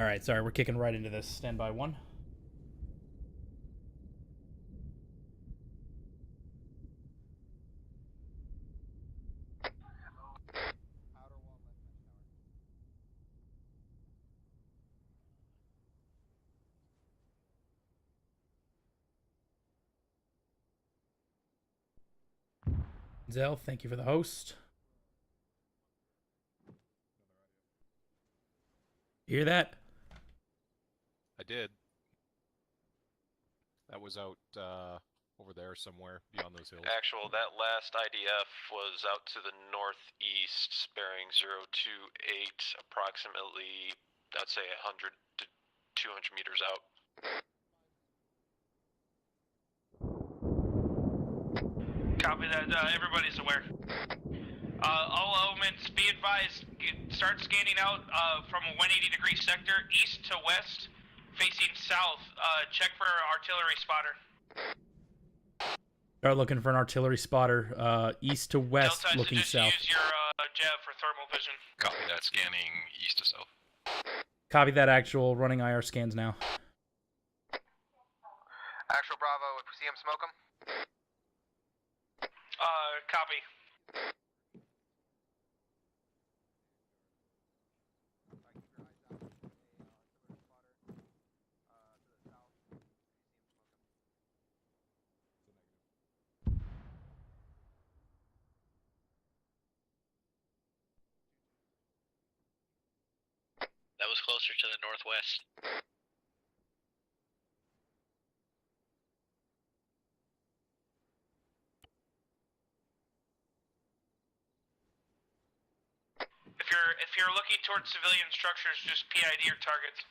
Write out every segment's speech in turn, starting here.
Alright, sorry, we're kicking right into this. Stand by one. Zell, thank you for the host. Hear that? I did. That was out over there somewhere beyond those hills. Actual, that last IDF was out to the northeast, bearing 028, approximately, I'd say 100 to 200 meters out. Copy that, everybody's aware. All elements, be advised, start scanning out from a 180-degree sector, east to west, facing south. Check for artillery spotter. Start looking for an artillery spotter, east to west, Delta, looking so just south. use your Jav for thermal vision. Copy that, scanning east to south. Copy that, actual. Running IR scans now. Actual Bravo, if we see him, smoke him. Copy. That was closer to the northwest. If you're looking towards civilian structures, just PID your targets.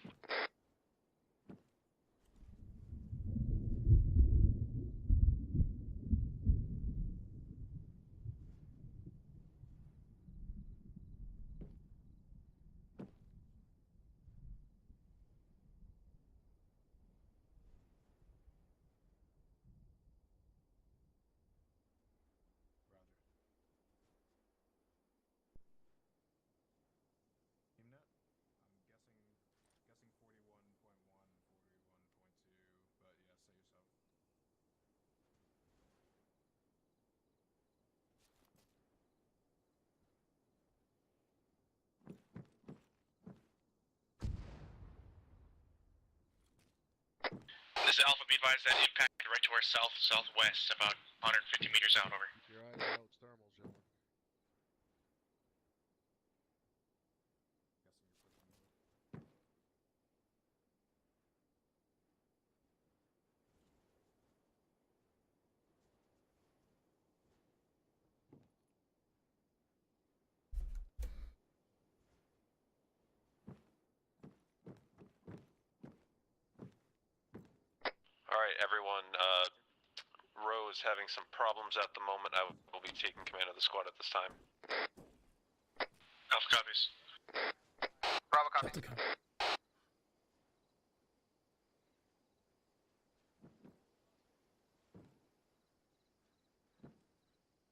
This is Alpha, be advised that impact right to our southwest, about 150 meters out, over. Keep your eyes out, it's thermals, gentlemen. Alright, everyone, Roe is having some problems at the moment. I will be taking command of the squad at this time. Alpha copies. Bravo, copy.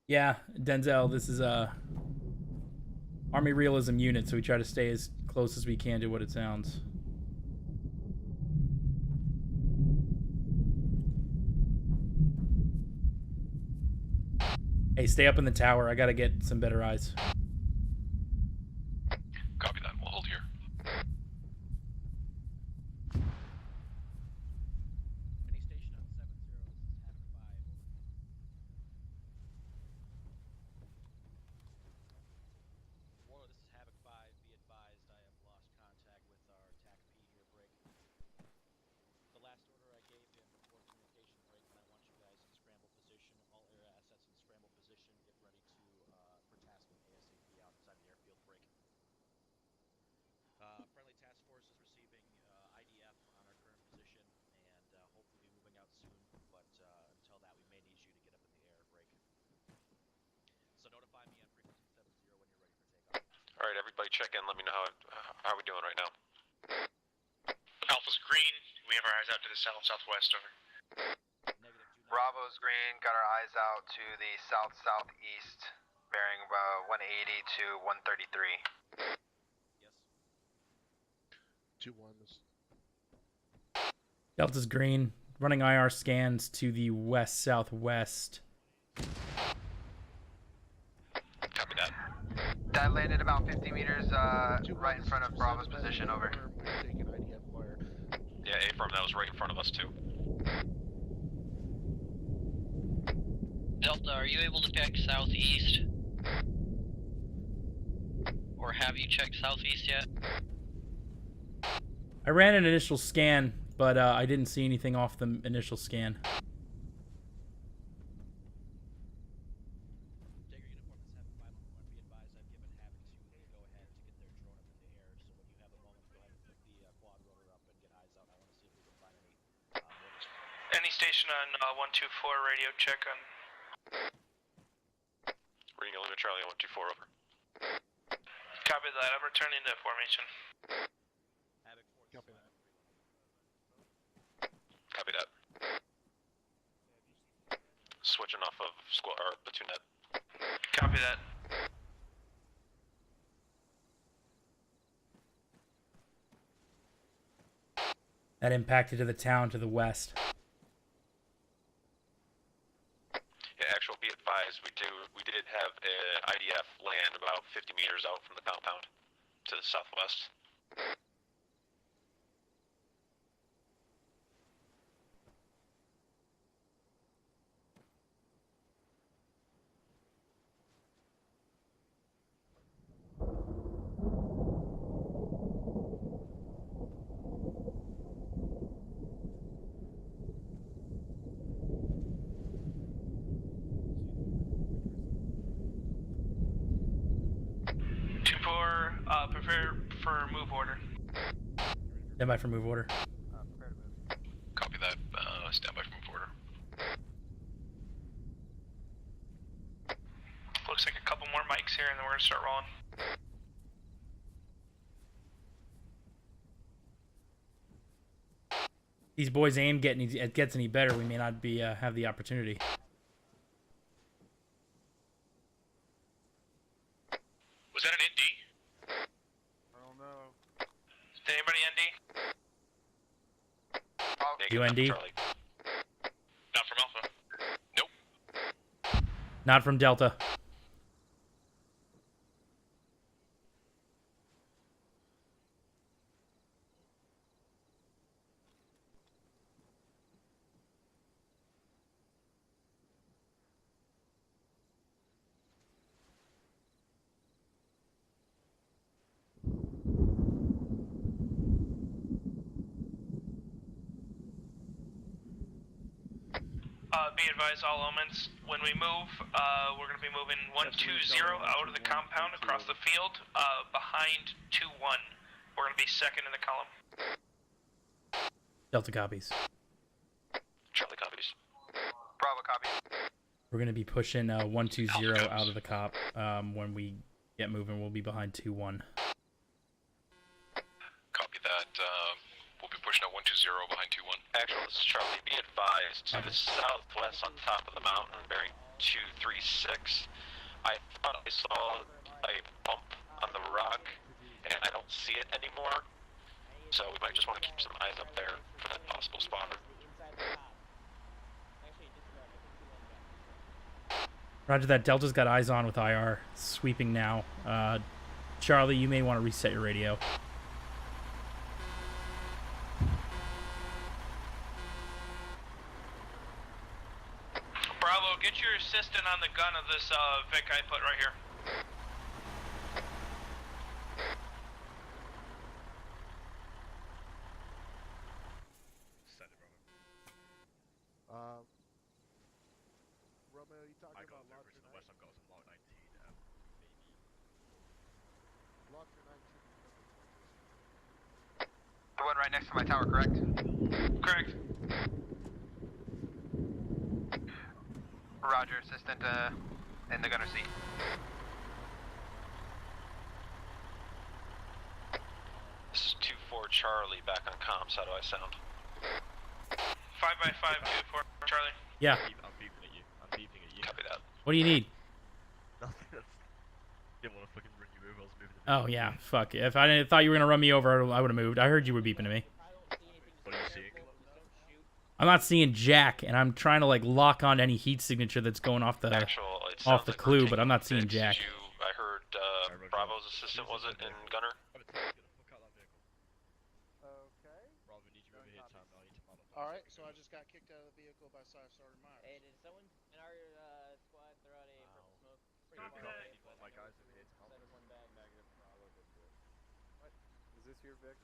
Yeah, Denzel, this is Army Realism unit, so we try to stay as close as we can to what it sounds. Hey, stay up in the tower. I gotta get some better eyes. Copy that, we'll hold here. Any station on 70, this is Havoc 5, over. Warlord, this is Havoc 5, be advised I have lost contact with our TAC P here, break. The last order I gave him before communication break, and I want you guys in scramble position, all air assets in scramble position, get ready to, for tasking ASAP out inside the airfield break. Friendly task force is receiving IDF on our current position, and hopefully be moving out soon, but until that we may need you to get up in the air break. So notify me on frequency 70 when you're ready for takeoff. Alright, everybody check in, let me know how we doing right now. Alpha's green, we have our eyes out to the southwest, over. Negative, do not. Bravo's green, got our eyes out to the southeast, bearing about 180 to 133. Yes. 2-1, Delta's green. Running IR scans to the west-southwest. Copy that. That landed about 50 meters right in front of Bravo's position, over. Taking IDF fire. Yeah, A-firm, that was right in front of us too. Delta, are you able to check southeast? Or have you checked southeast yet? I ran an initial scan, but I didn't see anything off the initial scan. Digger uniform, this Havoc 511, be advised I've given Havoc 2 the go-ahead to get their drone up in the air, so when you have a moment, go ahead and put the quad rotor up and get eyes out. I want to see if we can find any mortars. Any station on 124 radio check on. Reading Lima Charlie 124, over. Copy that. I'm returning to formation. Havoc 4 Copy that. Copy that. Switching off of squad or platoonette. Copy that. That impacted to the town to the west. Yeah, actual be advised, we did have a IDF land about 50 meters out from the compound to the southwest. Prepare for move order. Stand by for move order. Copy that. Stand by for move order. Looks like a couple more mics here, and then we're gonna start rolling. These boys' aim gets any better, we may not be have the opportunity. Was that an ND? I don't know. Did anybody ND? UND? Charlie. Not from Alpha. Nope. Not from Delta. Be advised, all elements, when we move, we're going to be moving 120 out of the compound across the field, behind 2-1. We're going to be second in the column. Delta copies. Charlie copies. Bravo, copy. We're going to be pushing 120 out of the cop. When we get moving, we'll be behind 2-1. Copy that. We'll be pushing out 120 behind 2-1. Actual, this is Charlie. Be advised, to the southwest on top of the mountain, bearing 236. I thought I saw a bump on the rock, and I don't see it anymore. So we might just want to keep some eyes up there for that possible spotter. Roger that. Delta's got eyes on with IR. Sweeping now. Charlie, you may want to reset your radio. Bravo, get your assistant on the gun of this Vic I put right here. Romeo, you talking about launcher 9? West, I've got some Lot 19. Launcher 19. The one right next to my tower, correct? Correct. Roger, assistant in the gunner seat. This is 2-4 Charlie back on comms. How do I sound? 5x5, 2-4, Charlie. Yeah. I'm beeping at you. I'm beeping at you. Copy that. What do you need? Nothing. Didn't want to fucking run you over. I was moving. Oh, yeah. Fuck. If I thought you were going to run me over, I would have moved. I heard you were beeping to me. What are you seeing? I'm not seeing jack, and I'm trying to like lock on any heat signature that's going off the Actual, it off sounds the like clue, we're but I'm not taking seeing jack. fix. I heard Bravo's assistant, was it, in Gunner? Okay. Bravo, need you over here, Tom. I need to mount up. Alright, so I just got kicked out of the vehicle by Sergeant Myers. Hey, did someone in our squad throw out a purple smoke? Copy that. My guys over here to mount up. One bag. Negative. Bravo did do it. What? Is this your Vic?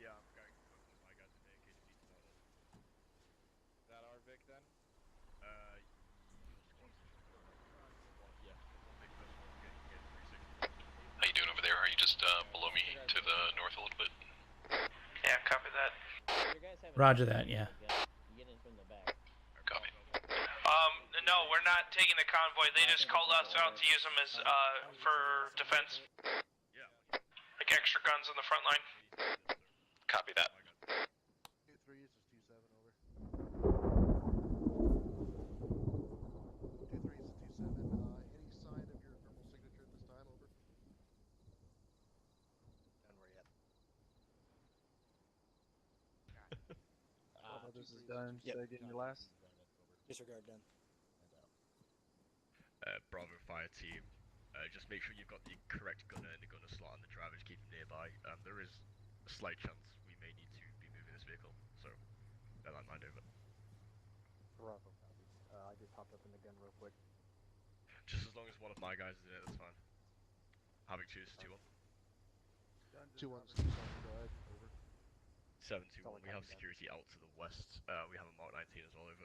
Yeah, I'm going to put my guys over here in case we need to mount up. Is that our Vic then? Your squad. Yeah, one big first one, getting 360. How you doing over there? Are you just below me to the north a little bit? Yeah, copy that. Roger that. Yeah. Get in from the back. Copy. No, we're not taking the convoy. They just called us out to use them as, for defense. Yeah. Like extra guns on the front line. Copy that. 2-3, this is 2-7, over. 2-3, this is 2-7. Any sign of your thermal signature at this time, over? Done where yet? Well, this is done. Say again your last. Disregard done. Bravo fire team. Just make sure you've got the correct gunner in the gunner slot and the driver to keep him nearby. There is a slight chance we may need to be moving this vehicle, so bear that in mind over. Bravo, copy. I just hopped up in the gun real quick. Just as long as one of my guys is in it, that's fine. Having two is 2-1. 2-1, 2-7, go ahead, over. 7-2-1, we have security out to the west. We have a Mark 19 as well, over.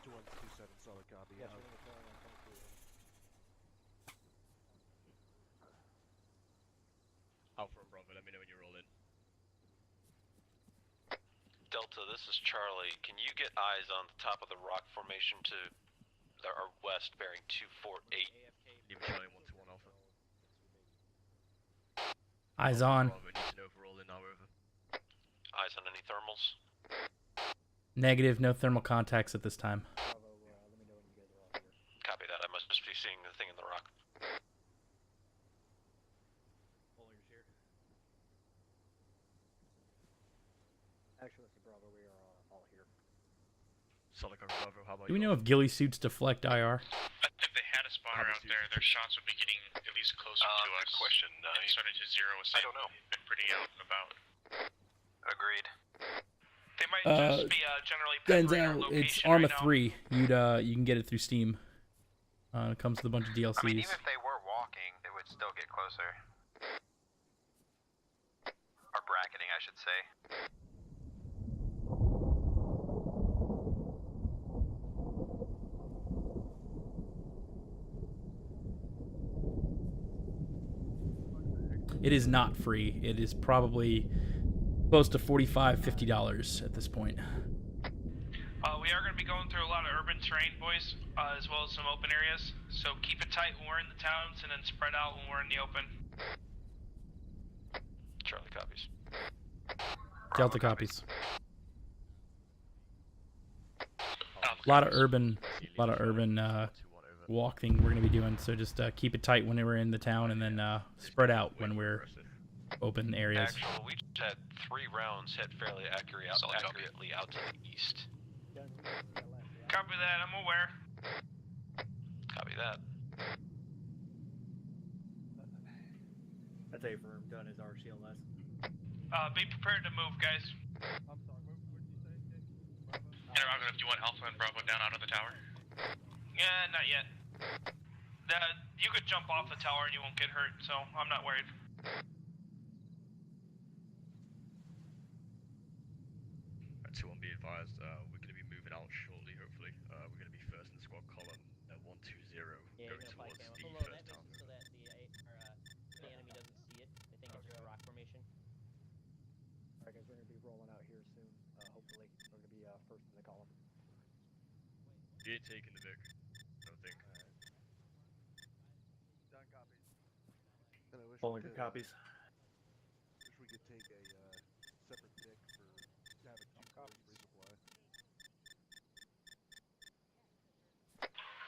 2-1, 2-7, solid copy. Yes, out. we're gonna carry on, thank you. Alpha and Bravo, let me know when you're all in. Delta, this is Charlie. Can you get eyes on the top of the rock formation to our west, bearing 248? Leave a Charlie 1-1 Alpha. Eyes on. Bravo, need to know if we're all in now, over. Eyes on any thermals? Negative. No thermal contacts at this time. Bravo, let me know when you guys are all here. Copy that. I must just be seeing the thing in the rock. Actually, Mr. Bravo, we are all here. Solid copy, Bravo, how about Do we you? know if ghillie suits deflect IR? If they had a spotter out there, their shots would be getting at least closer to us. Good question. And starting to zero us. I don't know. Been pretty out and about. Agreed. They might just be generally peppering our Denzel, it's location Arma right now. 3. You can get it through Steam. It comes with a bunch of DLCs. I mean, even if they were walking, it would still get closer. Or bracketing, I should say. It is not free. It is probably close to $45, $50 at this point. We are going to be going through a lot of urban terrain, boys, as well as some open areas. So keep it tight when we're in the towns, and then spread out when we're in the open. Charlie copies. Delta copies. A lot of urban walk thing we're going to be doing. So just keep it tight when we're in the town, and then spread out when we're open areas. Actual, we just had 3 rounds hit fairly accurately out to the east. Copy that. I'm aware. Copy that. That's affirmed, done as RCLS. Be prepared to move, guys. I'm sorry, what did you say? Interrogative, do you want Alpha and Bravo down out of the tower? Yeah, not yet. You could jump off the tower and you won't get hurt, so I'm not worried. 2-1, be advised, we're going to be moving out shortly, hopefully. We're going to be first in the squad column at 120, going towards the Below first that, town. so that the enemy doesn't see it. They think it's a rock formation. Alright guys, we're gonna be rolling out here soon. Hopefully, we're gonna be first in the column. You ain't taking the Vic, I don't think. Done copies. And I wish Pulling we good could, copies. wish we could take a separate pick for having 2 copies resupply.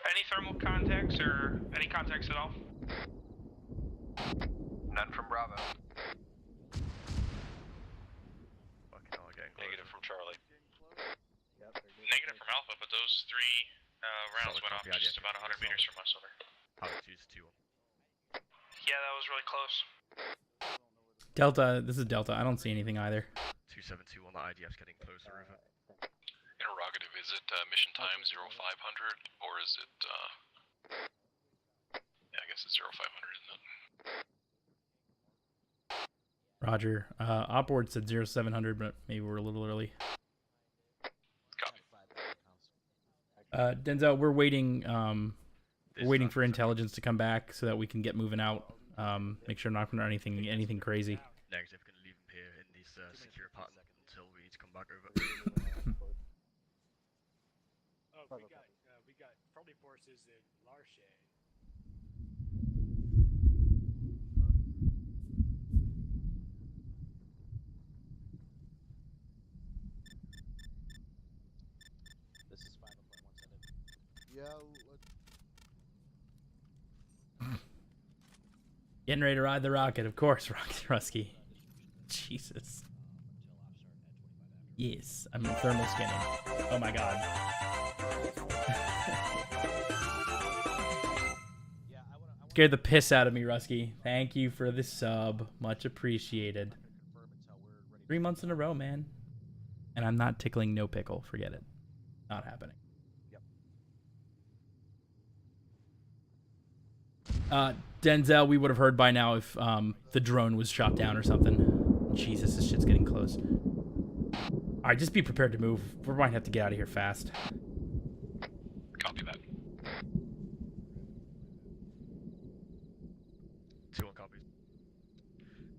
Any thermal contacts or any contacts at all? None from Bravo. Fucking hell, again. Negative from Charlie. from Alpha, but those three rounds Solid went off copy, just IDF about 100 meters from us. Over. Howard 2's 2-1. Yeah, that was really close. Delta, this is Delta. I don't see anything either. 2721, the IDF's getting closer over. Interrogative, is it mission time 0500 or is it, yeah, I guess it's 0500, isn't it? Roger. Opboard said 0700, but maybe we're a little early. Copy. Denzel, we're waiting. We're waiting for intelligence to come back so that we can get moving out. Make sure not to anything crazy. Negative, gonna leave him here in this secure apartment until we need to come back over. Oh, we got friendly forces in Larche. This is 5.17. Yeah, Getting ready to ride the rocket, of course, Rocket Rusky. Jesus. Yes, I'm thermal scanning. Oh my god. Scared the piss out of me, Rusky. Thank you for the sub. Much appreciated. 3 months in a row, man. And I'm not tickling no pickle. Forget it. Not happening. Denzel, we would have heard by now if the drone was shot down or something. Jesus, this shit's getting close. Alright, just be prepared to move. We might have to get out of here fast. Copy that. 2-1 copies.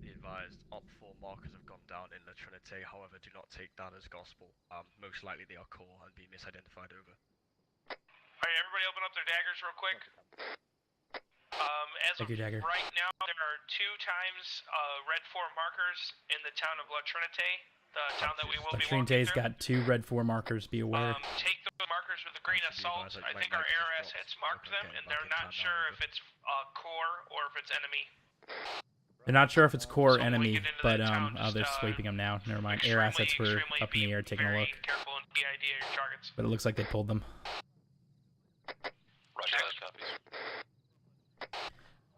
Be advised, Op 4 markers have gone down in La Trinité, however, do not take that as gospel. Most likely they are core and be misidentified over. Alright, everybody open up their daggers real quick. As Thank you, Dagger. right now, there are 2 times red 4 markers in the town of La Trinité, the town that we will La be walking Trinité's through. got 2 red 4 markers, be aware. Take those markers with a grain of salt. I think our ARS hits marked them, and they're not sure if it's core or if it's enemy. They're not sure if it's core or So when we enemy, get into but that town, they're just, sweeping them now. Never mind. Air assets were up in the air taking a look. Careful and PID your targets. But it looks like they pulled them. Roger that, copies.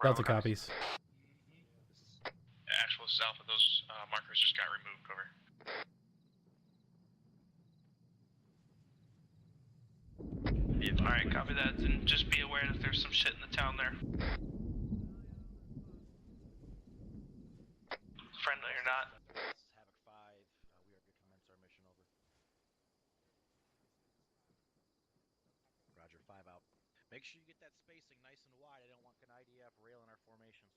Delta copies. Actual is Alpha, those markers just got removed. Over. Alright, copy that, and just be aware that there's some shit in the town there. Friendly or not. This is Havoc 5. We are good to commence our mission. Over. Roger, 5 out. Make sure you get that spacing nice and wide. I don't want an IDF railing our formations.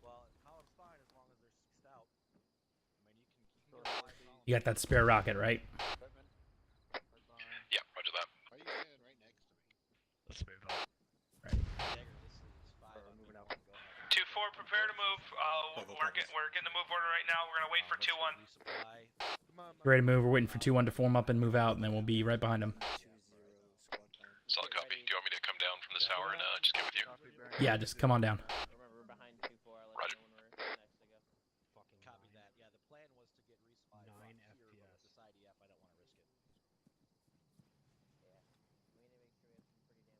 Well, column's fine as long as they're 6'd out. I mean, you can get a wide column. You got that spare rocket, right? Yeah, roger that. why are you standing right next to me? Let's move on. Dagger, this is 5 out. Moving out. Go ahead. 2-4, prepare to move. We're getting the move order right now. We're gonna wait for 2-1. Resupply. Come on, Ready to move. We're waiting for 2-1 to form up and move out, and then we'll be right behind them. Solid copy. Do you want me to come down from this tower and just get with you? Yeah, just come on down. Remember, we're behind 2-4. I'll let Roger. you know when we're next to go. Fucking copy that. Yeah, the plan was to get resupply from here, but with this IDF, I don't want to risk it. Yeah. We need to make sure we have some pretty damn good spacing.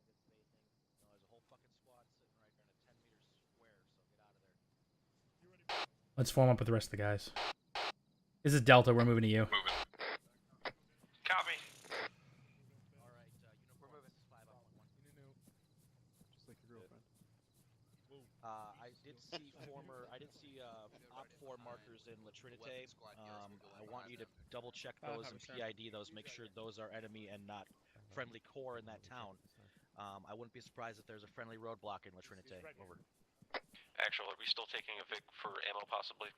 No, there's a whole fucking squad sitting right there in a 10-meter square, so get out of there. Let's form up with the rest of the guys. This is Delta. We're moving to you. Moving. Copy. All right, we're moving. 5 out. 1-1. Just like your girlfriend. I did see Op 4 markers in La Trinité. I want you to double check those and PID those. Make sure those are enemy and not friendly core in that town. I wouldn't be surprised if there's a friendly roadblock in La Trinité. Over. Actual, are we still taking a Vic for ammo possibly?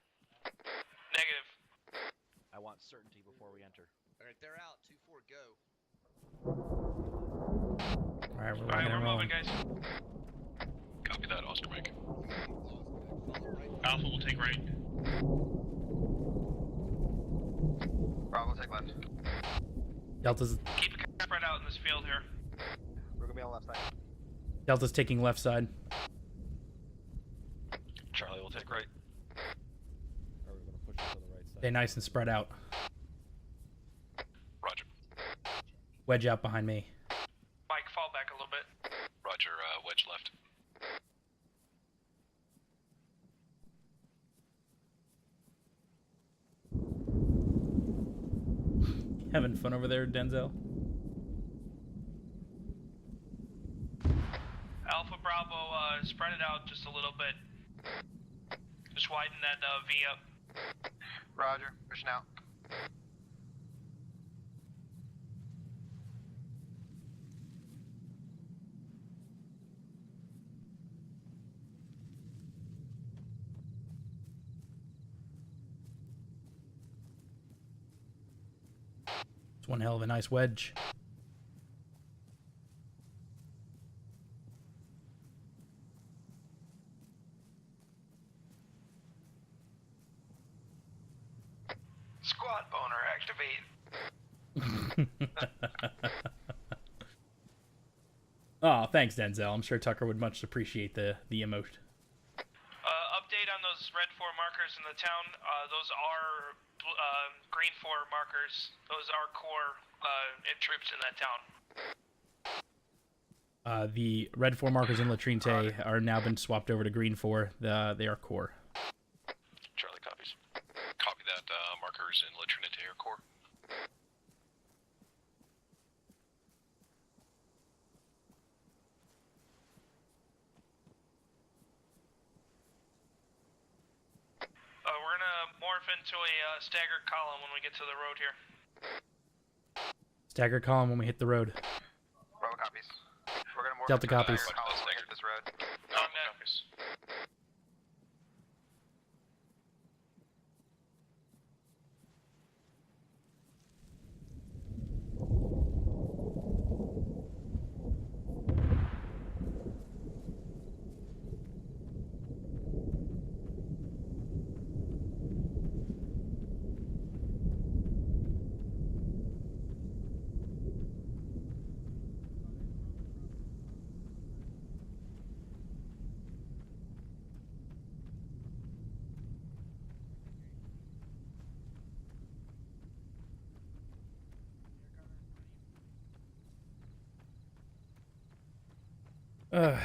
Negative. I want certainty before we enter. Alright, they're out. 2-4, go. Alright, we're Alright, rocking we're and rolling. moving, guys. Copy that, Oscar Mike. Alpha will take right. Bravo, take left. Delta's Keep it spread out in this field here. We're gonna be on the left side. Delta's taking left side. Charlie will take right. Or we're going to push it to the right side. Stay nice and spread out. Wedge out behind me. Mike, fall back a little bit. Roger, wedge left. Having fun over there, Denzel? Alpha Bravo, spread it out just a little bit. Just widen that V up. Roger, pushing out. It's one hell of a nice wedge. Squad boner activate. Oh, thanks, Denzel. I'm sure Tucker would much appreciate the emotion. Update on those red 4 markers in the town. Those are green 4 markers. Those are core troops in that town. The red 4 markers in Latrine are now been swapped over to green 4. They are core. Charlie copies. Copy that. Markers in Latrine are core. We're gonna morph into a staggered column when we get to the road here. Stagger column when we hit the road. Bravo copies. We're gonna morph Delta into a copies. staggered column when we hit this road. Copies.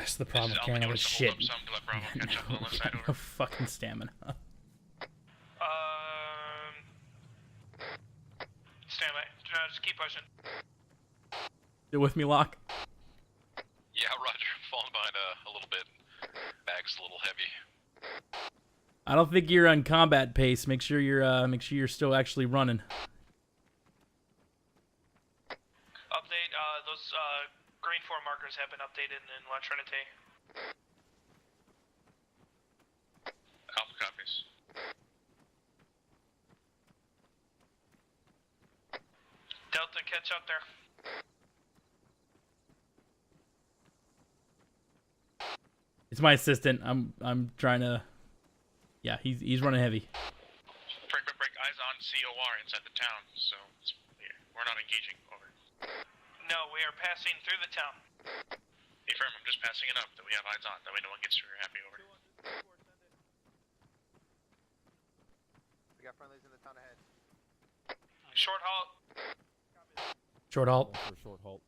It's the problem with carrying all this shit. No fucking stamina. Stand by. Just keep pushing. You with me, Locke? Yeah, Roger. Falling behind a little bit. Bag's a little heavy. I don't think you're on combat pace. Make sure you're still actually running. Update. Those green 4 markers have been updated in La Trinité. Alpha copies. Delta, catch up there. It's my assistant. I'm trying to. Yeah, he's running heavy. Break. Eyes on COR inside the town, so we're not engaging. Over. No, we are passing through the town. Affirm, I'm just passing it up that we have eyes on. That way no one gets too happy over. We got friendlies in the town ahead. Short halt. Short halt. For a short halt.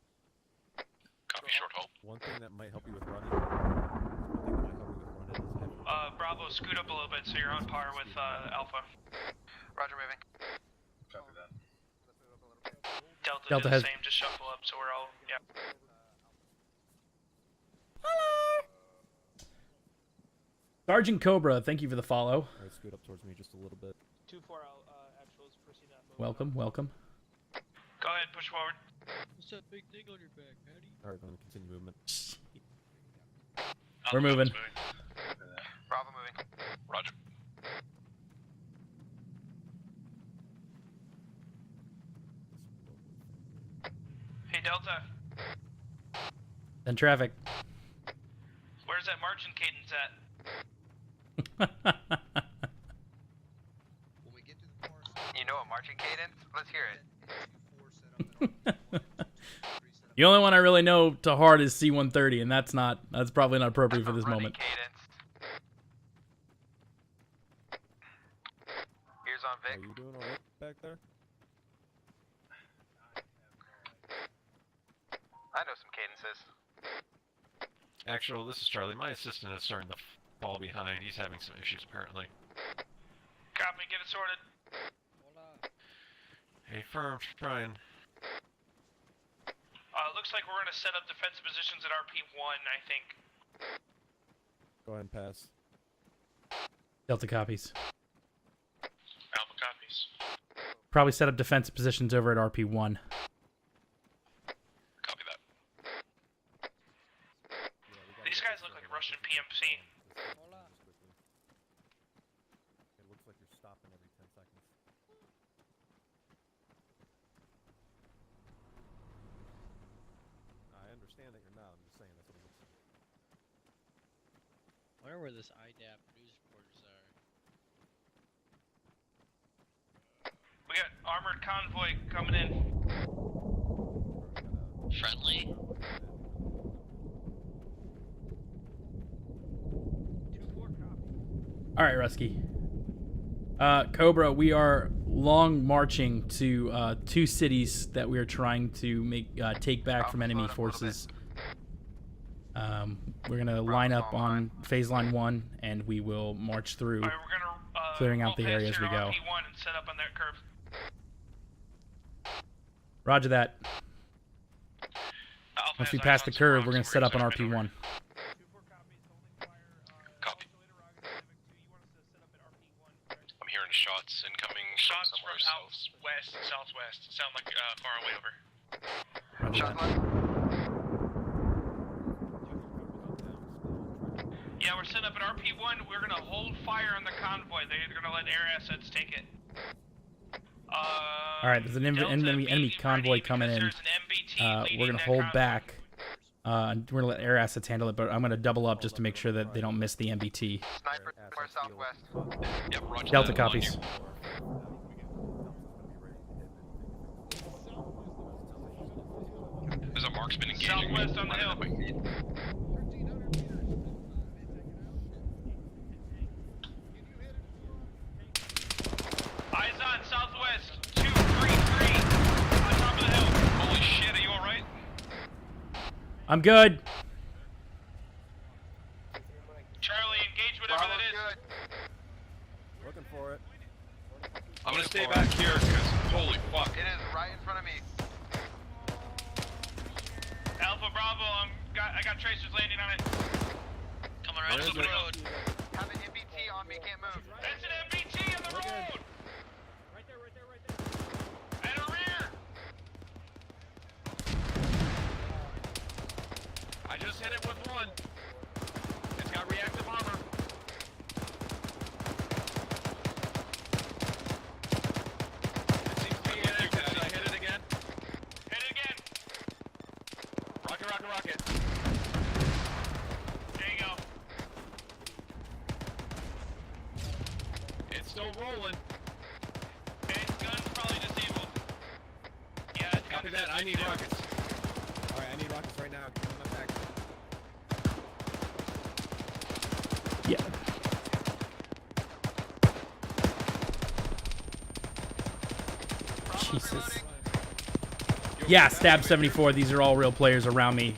Copy short halt. One thing that might help you with running. Bravo, scoot up a little bit so you're on par with Alpha. Roger, moving. Copy that. Delta Delta do has- the same, just shuffle up so we're all, yeah. Sergeant Cobra, thank you for the follow. Alright, scoot up towards me just a little bit. 2-4 actuals, proceed on move. Welcome. Go ahead, push forward. What's that big thing on your back, Patty? Alright, I'm gonna continue movement. We're moving. Bravo moving. Roger. Hey, Delta, Then traffic. where's that marching cadence at? You know a marching cadence? Let's hear it. The only one I really know to heart is C-130, and that's probably not appropriate for this moment. Cadence. Ears on Are Vic. you doing alright back there? is. Actual, this is Charlie. My assistant is starting to fall behind. He's having some issues apparently. Copy, get it sorted. Hey, firm, trying. Looks like we're gonna set up defensive positions at RP1, I think. Go ahead and pass. Delta copies. Alpha copies. Probably set up defensive positions over at RP1. Copy that. These guys look like Russian PMC. It looks like you're stopping every 10 seconds. I understand that you're not. I'm just saying that's what it looks like. I wonder where this IDAP news reporters are. We got armored convoy coming in. Friendly? All right, Rusky. Cobra, we are long marching to 2 cities that we are trying to take back from enemy forces. We're gonna line up on phase line 1, and we will march through, clearing out the area as we go. RP1 and set up on that curve. Roger that. Alpha Once we has pass eyes the on curve, some we're gonna rocks. set up on We're gonna RP1. Copy. I'm hearing shots incoming Shots from somewhere from out south. west and southwest. Sound like far away over. Roger Shot that. left. Yeah, we're setting up at RP1. We're gonna hold fire on the convoy. They're gonna let air assets take it. All right, there's an enemy convoy coming in. We're gonna hold back. And we're gonna let air assets handle it, but I'm gonna double up just to make sure that they don't miss the MBT. Sniper somewhere southwest. Yep, roger Delta that. I'm on copies. you. There's a marksman engaging. Southwest on the hill. Eyes on southwest. 233 on top of the hill. Holy shit, are you alright? I'm good. Charlie, engage whatever that is. Looking for it. I'm gonna stay back here because holy fuck. It is right in front of me. Alpha Bravo, I got tracers landing on it. Coming right up the road. Have an MBT on me, can't move. That's an MBT on the road. Right there. And a rear. I just hit it with one. It's got reactive armor. It seems to be inactive. Should I hit it again? Hit it again. Rocket, rocket, rocket. There you go. It's still rolling. Okay, gun's probably disabled. Yeah, it's got Copy that. I need rockets. Alright, I need rockets right now. Give me my back. Yeah. Jesus. Yeah, Stab 74. These are all real players around me.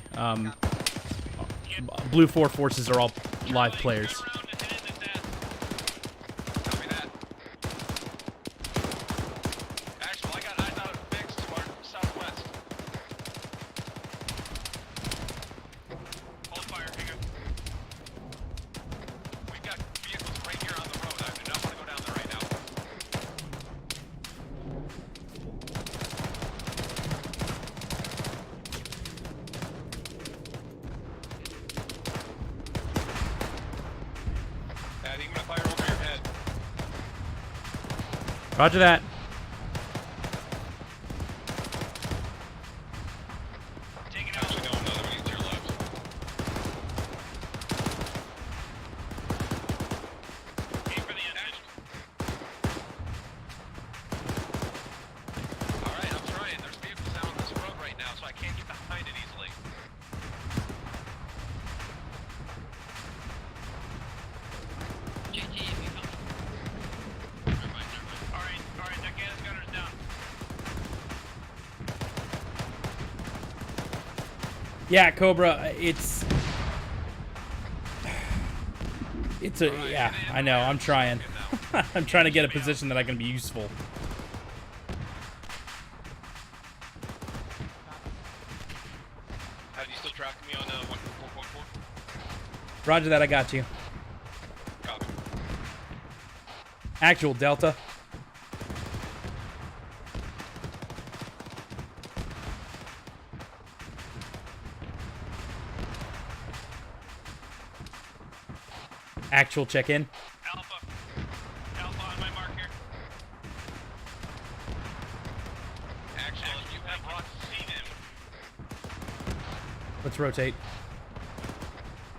Blue 4 forces are all live players. Copy that. Actual, I got eyes out of fixed to our southwest. Hold fire, hang on. We've got vehicles right here on the road. I do not want to go down there right now. I think I'm gonna fire over your head. Roger that. Take it out. Actually, no, another one to your left. Aim for the engine. Alright, I'm trying. There's vehicles out on this road right now, so I can't get behind it easily. JT, if you come. Alright, that Yeah, Cobra, it's a, yeah, I know, I'm trying. I'm trying to get a position that I can be useful. Have you still tracking me on 144.4? Roger that, I got you. Copy. Actual Delta. Actual check-in. Alpha. Alpha on my mark here. Actually, you have Ross seen him. Let's rotate.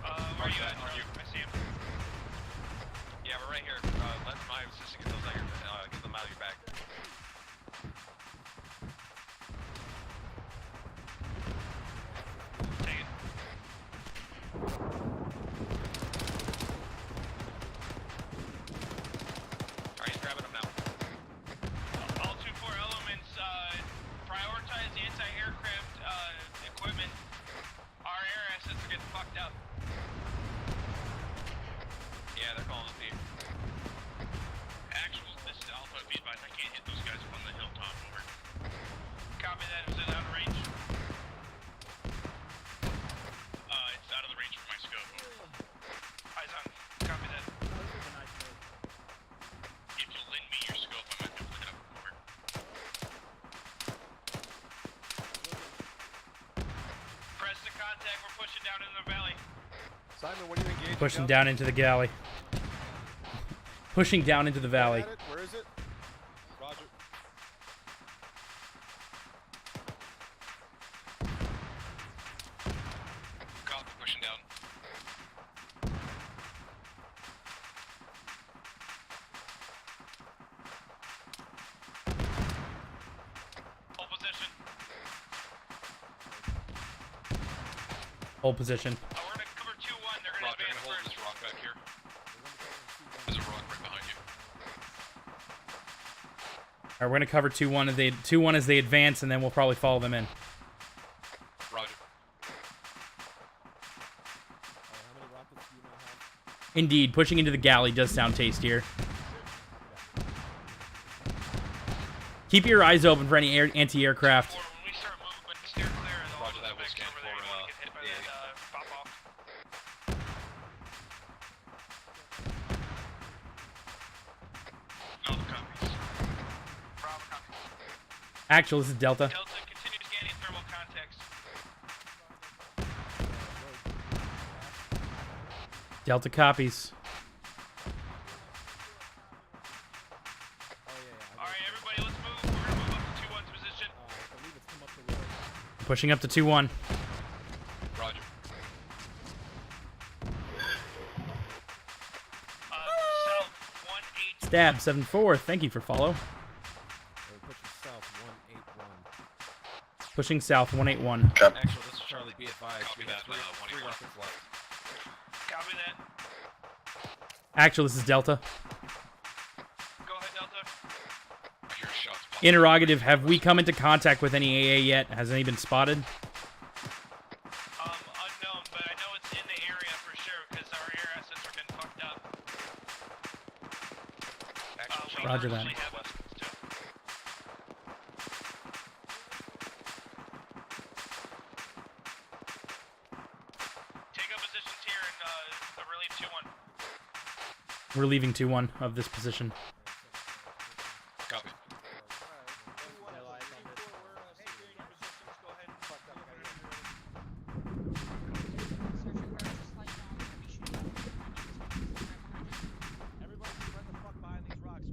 Where are you at? I see him. Yeah, we're right here. Let my assistant get those get them out of your bag. Take it. Alright, he's grabbing them now. All 2-4 elements, prioritize the anti-aircraft equipment. Our air assets are getting fucked up. Yeah, they're calling us deep. Actual, this is Alpha. Be advised, I can't hit those guys up on the hilltop. Over. Copy that. Is it out of range? It's out of the range for my scope. Over. Eyes on. Copy that. If you'll lend me your scope, I might be able to look it up. Over. Press the contact. We're pushing down into the valley. Simon, what do you engage? Pushing down into the galley. Pushing down into the valley. Where is it? Roger. Copy, pushing down. Hold position. Hold position. We're gonna cover 2-1. They're gonna Roger, I'm advance gonna hold first. this rock back here. There's a rock right behind you. Alright, we're gonna cover 2-1 as they 2-1 as they advance, and then we'll probably follow them in. Roger. How many rockets do you now have? Indeed, pushing into the galley does sound tastier. Keep your eyes open for any anti-aircraft. When we start moving, steer clear and all Roger that, those we'll mechs scan over there. for, You wanna get hit by that pop off. Alpha copies. Bravo copies. Actual, this is Delta. Delta, continue scanning thermal context. Delta copies. Alright, everybody, let's move. We're gonna move up to 2-1's position. I believe it's come up the road. Pushing up to 2-1. Roger. South 1-8. Stab 7-4. Thank you for follow. We're pushing south 181. Pushing south 181. Actually, this is Charlie. Be advised. Copy We have that, three 181. rockets left. Copy that. Actual, this is Delta. Go ahead, Delta. I hear shots. Interrogative, have we come into contact with any AA yet? Has any been spotted? Unknown, but I know it's in the area for sure because our air assets are getting fucked up. We Roger that. actually have weapons, too. Take up positions here and relieve 2-1. We're leaving 2-1 of this position. Copy.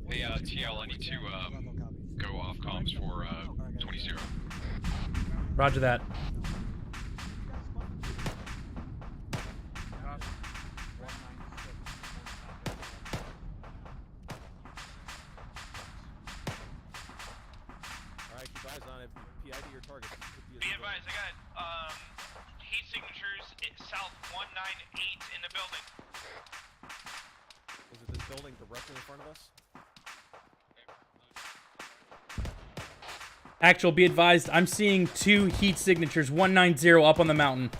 Hey, TL, I need to go off comms for 20-0. Roger that. Alright, keep eyes on it. PID your target. Be advised, I got heat signatures south 198 in the building. Is it this building directly in front of us? Actual, be advised, I'm seeing 2 heat signatures, 190 up on the mountain.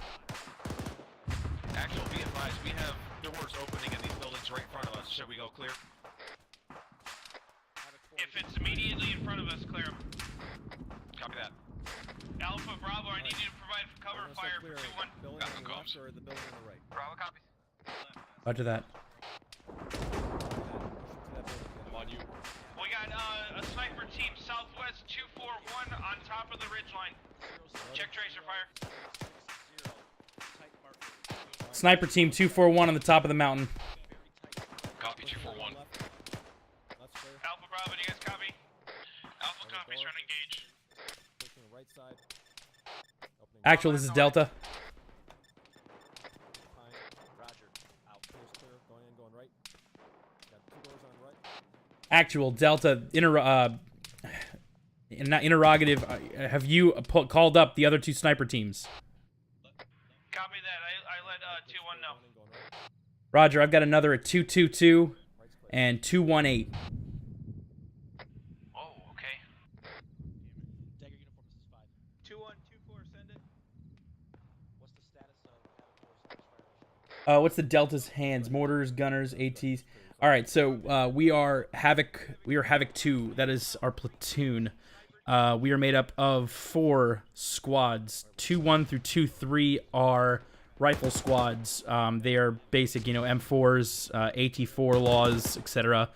Actual, be advised, we have doors opening in these buildings right in front of us. Should we go clear? If it's immediately in front of us, clear 'em. Copy that. Alpha Bravo, I need you to provide cover fire for 2-1. Building Got on no the comms. left or the building on the right? Bravo copies. Roger that. I'm on you. We got a sniper team southwest 241 on top of the ridge line. Check tracer fire. Sniper team 241 on the top of the mountain. Copy 241. Alpha Bravo, do you guys copy? Alpha copies, trying to engage. Pushing the right side. Actual, this is Delta. Roger. Out. Clear's clear. Going in, going right. Got 2 doors on right. Actual, Delta. Not interrogative. Have you called up the other 2 sniper teams? Copy that. I let 2-1 know. Roger, I've got another at 222 and 218. Oh, okay. Dagger uniform, this is 5. 2124, send it. What's the status of Havoc 4 Sniper's fire mission? What's the Delta's hands? Mortars, gunners, ATs. All right, so we are Havoc. We are Havoc 2. That is our platoon. We are made up of 4 squads. 2-1 through 2-3 are rifle squads. They are basic, M4s, AT4 laws, etc.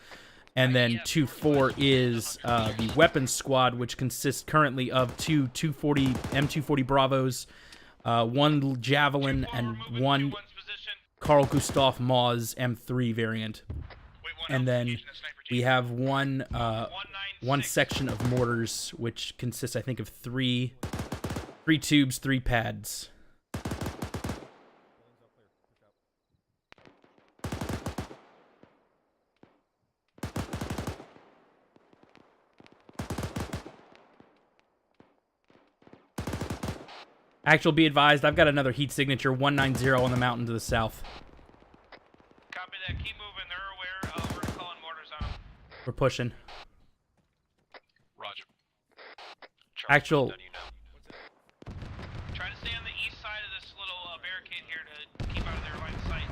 And then 2-4 is the weapons squad, which consists currently of 2 240 M240 Bravos, 1 Javelin, and 1 Carl Gustav Maus M3 variant. And then we have one section of mortars, which consists, I think, of 3 tubes, 3 pads. Actual, be advised, I've got another heat signature, 190 on the mountain to the south. Copy that. Keep moving. They're aware. We're calling mortars on them. We're pushing. Roger. Actual. Try to stay on the east side of this little barricade here to keep out of their line of sight.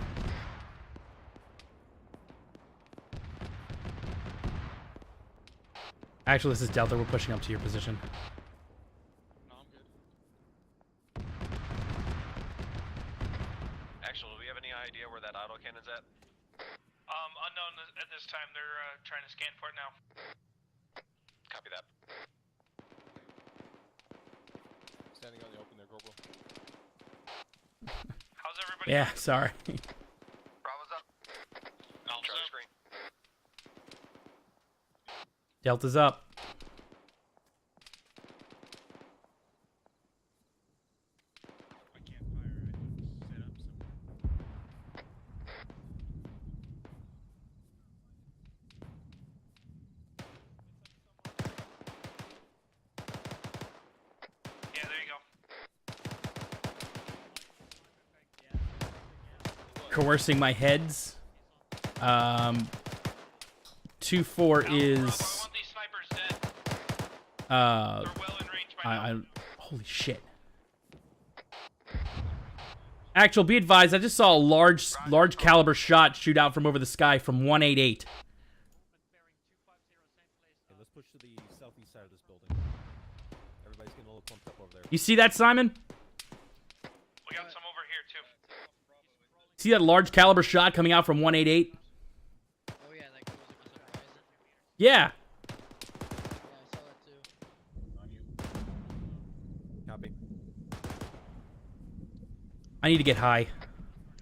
Actually, this is Delta. We're pushing up to your position. No, I'm good. Actually, do we have any idea where that auto cannon's at? Unknown at this time. They're trying to scan for it now. Copy that. Standing on the open there, Corporal. How's everybody? Yeah, sorry. Bravo's up. Alpha's up. Screen. Delta's up. I can't fire. I set up some. Yeah, there you go. Coercing my heads. 2-4 is. Holy shit. Actual, be advised, I just saw a large caliber shot shoot out from over the sky from 188. Okay, let's push to the southeast side of this building. Everybody's getting a little pumped up over there. You see that, Simon? We got some over here too. See that large caliber shot coming out from 188? Oh yeah, that goes up to the horizon. Yeah. Yeah, I saw that too. Copy. I need to get high.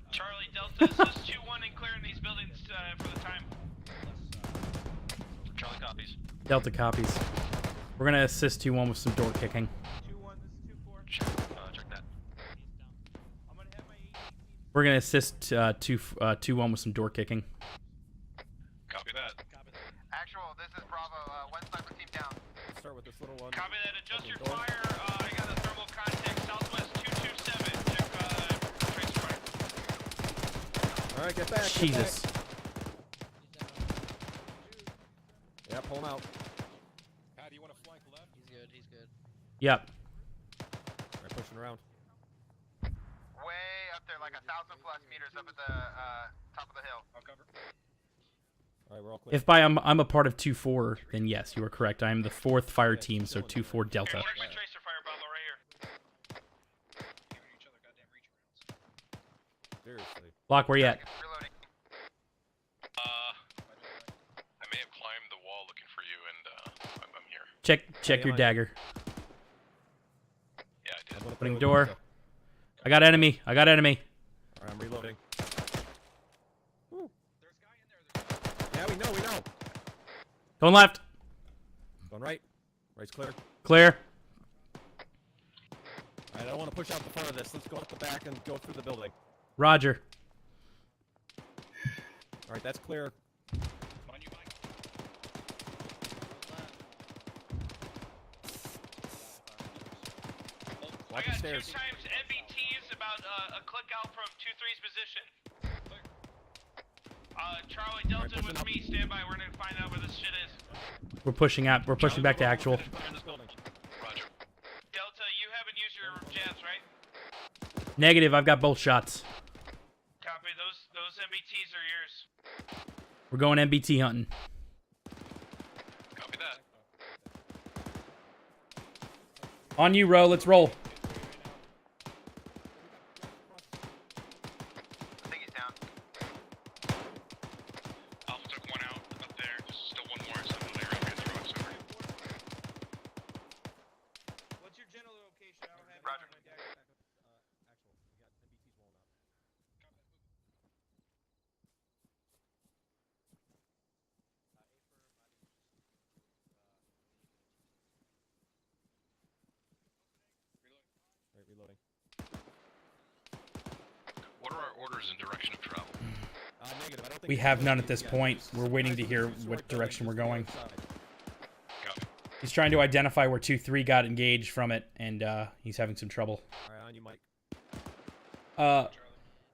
Charlie Delta, this is 2-1 and clearing these buildings for the time. Charlie copies. Delta copies. We're gonna assist 2-1 with some door kicking. 2-1, this is 2-4. Check that. I'm gonna have my We're gonna assist 2-1 with some door kicking. Copy that. Actual, this is Bravo. One sniper team down. Let's start with this little one. Copy that. Adjust your Door. fire. I got a thermal contact southwest 227. Check tracer fire. All right, get back. Jesus. Get back. Yeah, pull him out. How do you want to flank left? He's good. good. He's good. Yep. Alright, pushing around. Way up there, like 1,000 plus meters up at the top of the hill. I'll cover. Alright, we're all clear. If by I'm a part of 2-4, then yes, you are correct. I am the 4th fire team, so 2-4 Delta. Where's my tracer fire, Bravo, right here? Giving each other goddamn reach arounds. Seriously. Block, where you at? Reloading. I may have climbed the wall looking for you, and I'm here. Check your dagger. Yeah, I did. Opening door. I got enemy. Alright, I'm reloading. Woo. There's a guy in there. Yeah, we know. Going left. Going right. Right's clear. Clear. Alright, I don't want to push out the front of this. Let's go up the back and go through the building. Roger. Alright, that's clear. On you, Mike. I Watch got the stairs. 2 times MBTs about a click out from 2-3's position. Charlie Delta pushing with up. me. Stand by. We're gonna find out where this shit is. We're pushing out. We're pushing back to actual. Roger. Delta, you haven't used your jabs, right? Negative. I've got both shots. Copy. Those MBTs are yours. We're going MBT hunting. Copy that. On you, Ro. Let's roll. I think he's down. Alpha took one out up there. There's still one more. So I'm gonna lay around here and throw it. What's your general location? I don't have Roger. it on my deck. Alright, reloading. What are our orders in direction of travel? Negative. I don't think We have none at this point. We're waiting to hear what direction we're going. Copy. He's trying to identify where 2-3 got engaged from it, and he's having some trouble. Alright, on you, Mike.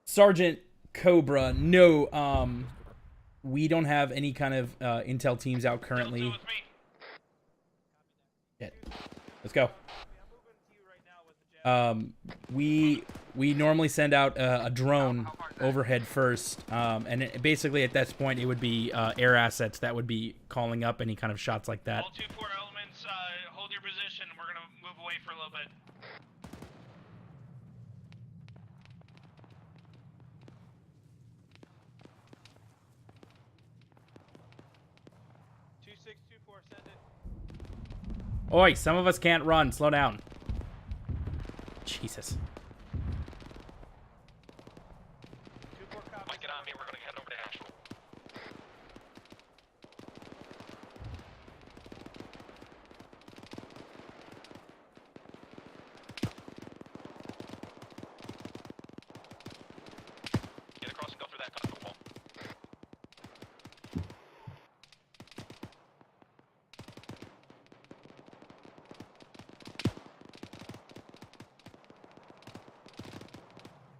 Sergeant Cobra, no, we don't have any kind of intel teams out currently. Delta with me. Shit. Let's go. We normally send out a drone overhead first, and basically at this point it would be air assets that would be calling up any kind of shots like that. All 2-4 elements, hold your position. We're gonna move away for a little bit. Send it. Oi, some of us can't run. Slow down. Jesus. Mike, get on me. We're gonna head over to actual. Get across and go through that concrete wall.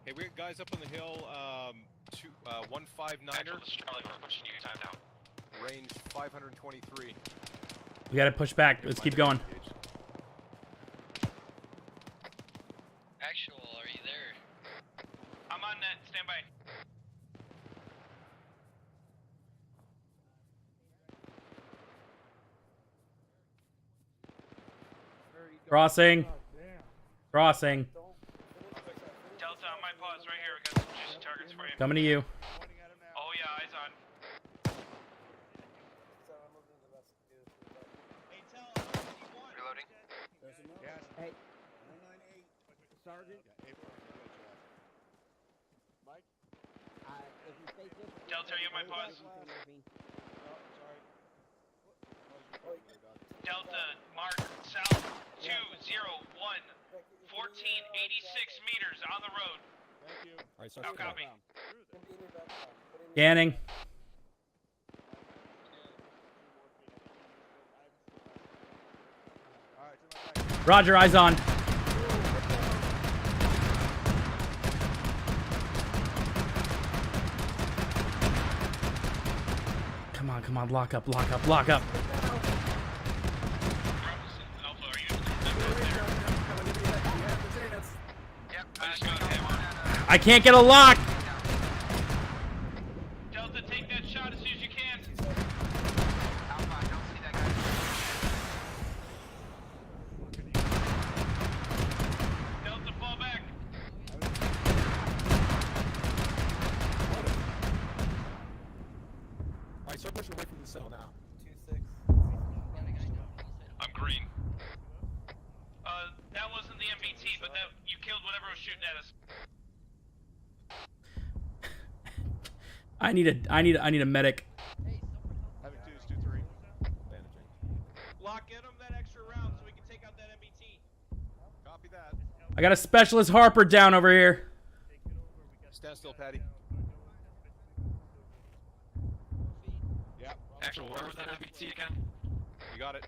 Hey, we got guys up on the hill, 159er. This is Charlie, we're pushing you time now. Range 523. We gotta push back. Let's keep going. Actual, are you there? I'm on net. Stand by. Crossing. Crossing. Delta, on my pause right here. We got some juicy targets for you. Coming to you. Oh yeah, eyes on. Reloading. Hey, 998 Sergeant. Mike? If you stay distant, Delta, are you on my pause? Delta, mark south 201, 1486 meters on the road. Alright, start No copy. Scanning. Roger, eyes on. Come on, lock up. Alpha, are you I can't get a lock. Delta, take that shot as soon as you can. Alpha, I don't see that guy. Delta, fall back. Alright, start pushing away from the cell now. 2-6. I'm green. That wasn't the MBT, but that you killed whatever was shooting at us. I need a medic. Having 2s, 2-3. Lock, get him that extra round so we can take out that MBT. Copy that. I got a specialist Harper down over here. Stand still, Patty. Yeah. Actual, where was that MBT again? You got it.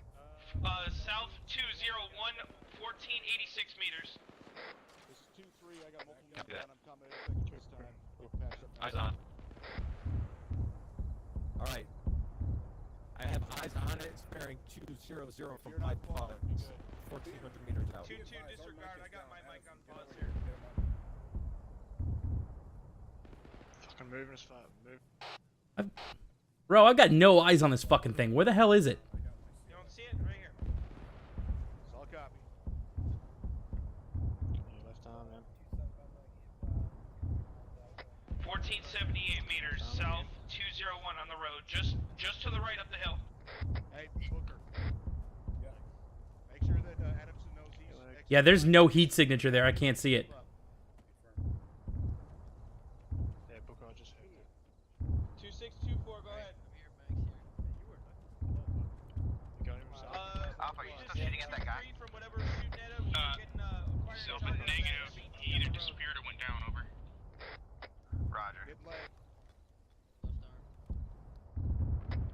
South 201, 1486 meters. This is 2-3. I got multiple Copy men that. down. I'm coming in this time. Patch up. Eyes on. Alright. I have eyes on it. It's bearing 200 from my pod. 1,400 meters out. 2-2 disregard. I got my mic on pause here. Fucking moving as fuck. Move. Bro, I've got no eyes on this fucking thing. Where the hell is it? You don't see it? Right here. It's all copy. Yeah, left arm, man. 1478 meters south 201 on the road, just to the right up the hill. Hey, Booker. Yeah. Make sure that Adamson knows he's. Yeah, there's no heat signature there. I can't see it. Yeah, Booker, I just hit it. 2624, go ahead. You got him, South? Alpha, you still shooting at that guy? From whatever was shooting at him, getting Silver negative. He either disappeared or went down, over. Roger. Good leg.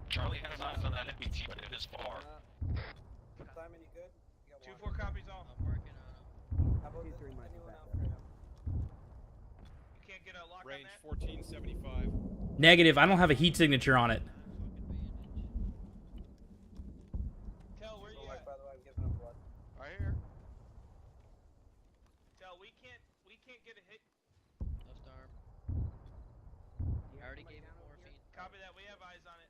Charlie has eyes on that MBT, but it is far. Simon, you good? You got 2-4 copies all. I'm working on him. How about anyone else? You can't get a lock Range on that? 1475. Negative. I don't have a heat signature on it. Tell, where you at? By the way, I'm giving him blood. Right here. Tell, we can't get a hit. Left arm. I already gave him morphine. Copy that, we have eyes on it.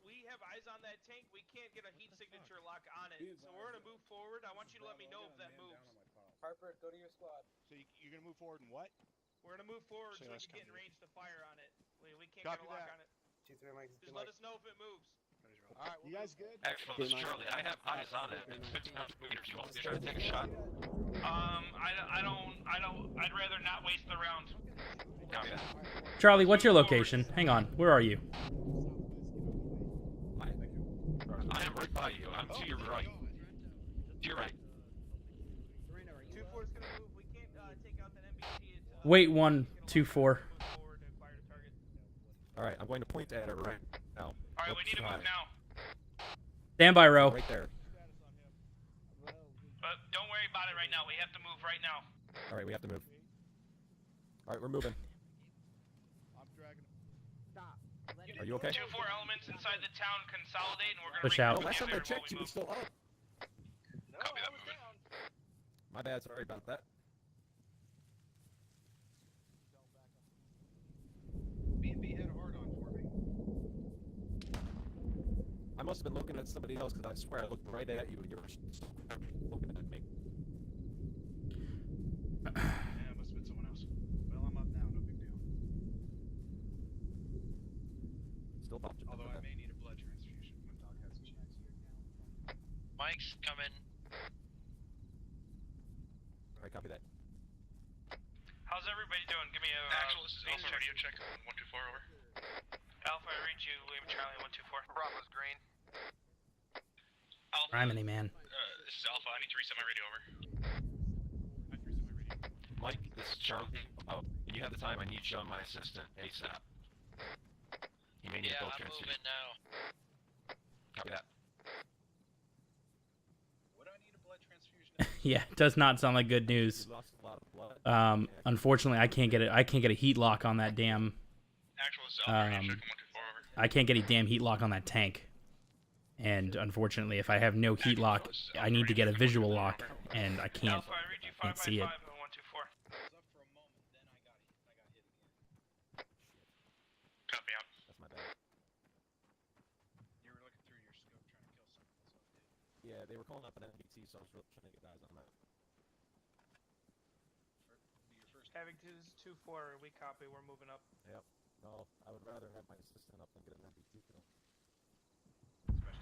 We have eyes on that tank. We can't get a heat signature lock on it. So we're gonna move forward. I want you to let me know if that moves. Harper, go to your squad. So you're gonna move forward and what? We're gonna move forward so we that's can get in coming. range to fire on it. We can't Copy get a lock that. on it. 2-3, Mike. Just let us know if it moves. All right, you guys good? Actually, this is Charlie. I have eyes on it. It's 1,500 meters. You want me to try to take a shot? I'd rather not waste the round. Copy that. Charlie, what's your location? Hang on. Where are you? I am right by you. I'm to your right. To your right. 2-4 is gonna move. We can't take out that MBT. Wait, 124. Alright, I'm going to point at it right now. Alright, we need to move now. Stand by, row. Right there. Don't worry about it right now. We have to move right now. Alright, we have to move. Alright, we're moving. I'm dragging. Are you okay? 2-4 elements inside the town consolidate, and we're gonna Push out. Oh, last time I while checked, we you were move. still up. Copy that, moving. My bad, sorry about that. B&B had a hard on for me. I must have been looking at somebody else because I swear I looked right at you and you were still looking at me. Yeah, it must have been someone else. Well, I'm up now, no big deal. Still popped you. Although I may need a blood transfusion when Doc has a chance here. Mike's coming. Alright, copy that. How's everybody doing? Give me a Actual, this is Alpha radio check on 124, over. Alpha, I read you. William Charlie 124. Bravo's green. Alpha, Criminy, man. this is Alpha. I need to reset my radio, over. Mike, this is Charlie. Oh, when you have the time, I need you on my assistant ASAP. He may need a blood transfusion. now. Copy that. Would I need a blood transfusion? Yeah, it does not sound like good news. You lost a lot of blood. Unfortunately, I can't get it. I can't get a heat lock on that damn. Actual, this is Alpha radio check on 124, over. I can't get a damn heat lock on that tank. And unfortunately, if I have no heat lock, I need to get a visual lock, and I can't. Alpha, I read you Can't see it. 555 and 124. Yeah, they were calling up an NBT, so I was really trying to get eyes on that. Having 2-4, we copy. We're moving up. Yep. No, I would rather have my assistant up than get an NBT kill.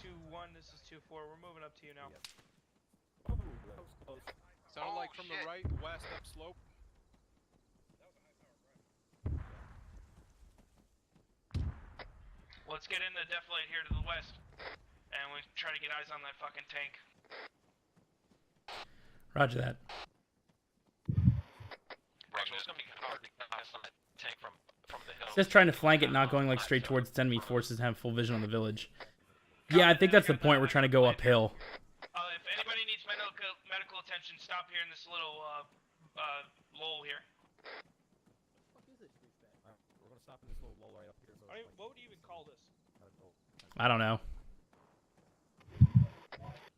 2-1. This is 2-4. We're moving up to you now. Yep. Oh, that was close. Sounded like from the right, west, up slope. Let's get in the defilade here to the west, and we try to get eyes on that fucking tank. Roger that. Actually, it's gonna be hard to get eyes on that tank from the hill. Just trying to flank it, not going like straight towards its enemy forces, and have full vision on the village. Yeah, I think that's the point. We're trying to go uphill. If anybody needs medical attention, stop here in this little lull here. We're gonna stop in this little lull right up here. So What would you even call this? I don't know.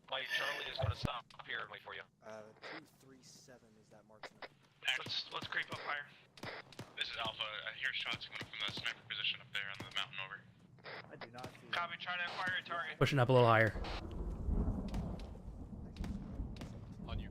Mike, Charlie is gonna stop up here and wait for you. 237 is that marksman. Let's creep up higher. This is Alpha. I hear shots coming from the sniper position up there on the mountain over. I do not see. Copy, try to acquire a target. Pushing up a little higher. On you.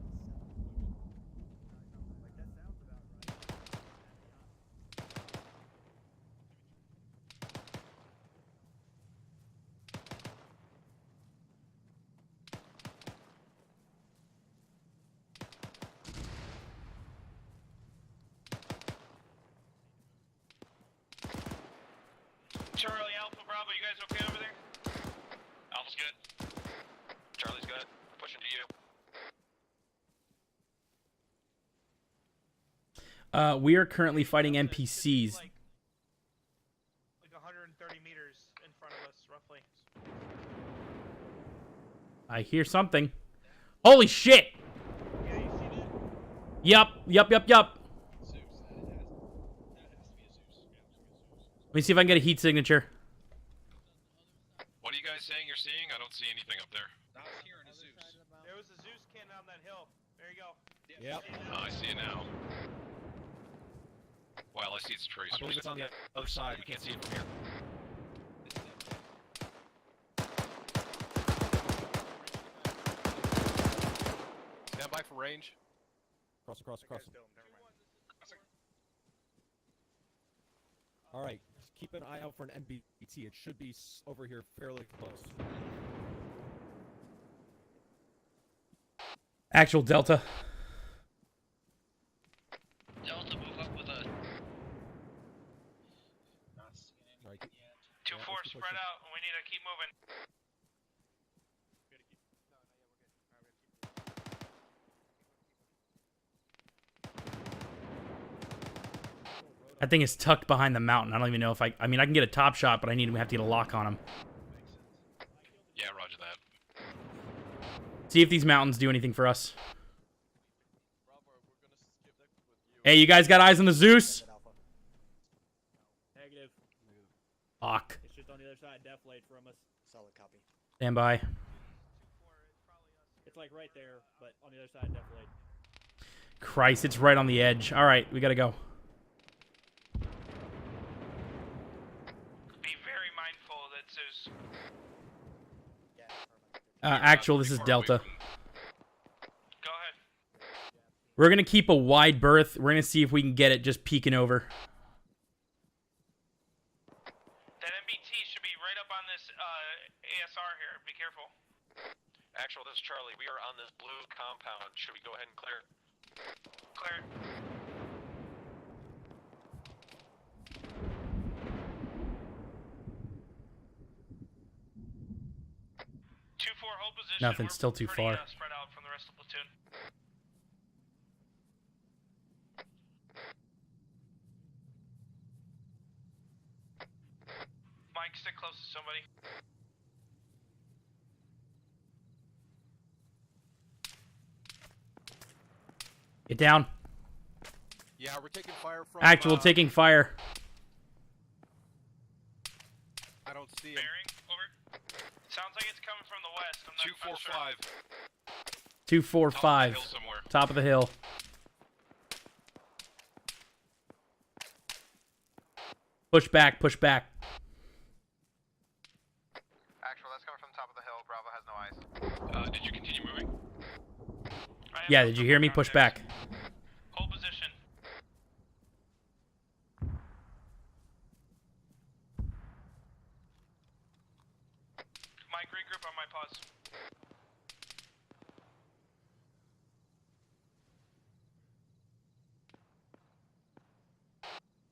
Charlie, Alpha, Bravo, you guys okay over there? Alpha's good. Charlie's good. Pushing to you. We are currently fighting NPCs. Like 130 meters in front of us, roughly. I hear something. Holy shit! Yeah, you see that? Yup. Let me see if I can get a heat signature. What are you guys saying you're seeing? I don't see anything up there. There was a Zeus cannon on that hill. There you go. Yep. I see it now. Well, I see its trace. I believe it's on the other side. We can't see it from here. Stand by for range. Cross. All right. Keep an eye out for an NBT. It should be over here fairly close. Actual Delta. Delta, move up with a... 2-4, spread out, and we need to keep moving. That thing is tucked behind the mountain. I don't even know if I mean, I can get a top shot, but I have to get a lock on him. Yeah, roger that. See if these mountains do anything for us. Hey, you guys got eyes on the Zeus? Negative. Fuck. It's just on the other side, defilade from us. Solid copy. Stand by. It's like right there, but on the other side, defilade. Christ, it's right on the edge. All right, we gotta go. Be very mindful of that Zeus. Actual, this is Delta. Go ahead. We're gonna keep a wide berth. We're gonna see if we can get it just peeking over. That MBT should be right up on this ASR here. Be careful. Actual, this is Charlie. We are on this blue compound. Should we go ahead and clear? Clear. Hold position. Nothing, We're still too pretty, far. Spread out from the rest of the platoon. Mike, stick close to somebody. Get down. Yeah, we're taking fire from... Actual, taking fire. I don't see him. Bearing, over. Sounds like it's coming from the west. I'm not 245. 245. Top of the hill. Push back, push back. Actual, that's coming from top of the hill. Bravo has no eyes. Did you continue moving? Yeah, did you hear me push back? Hold position. Mike, regroup on my pause.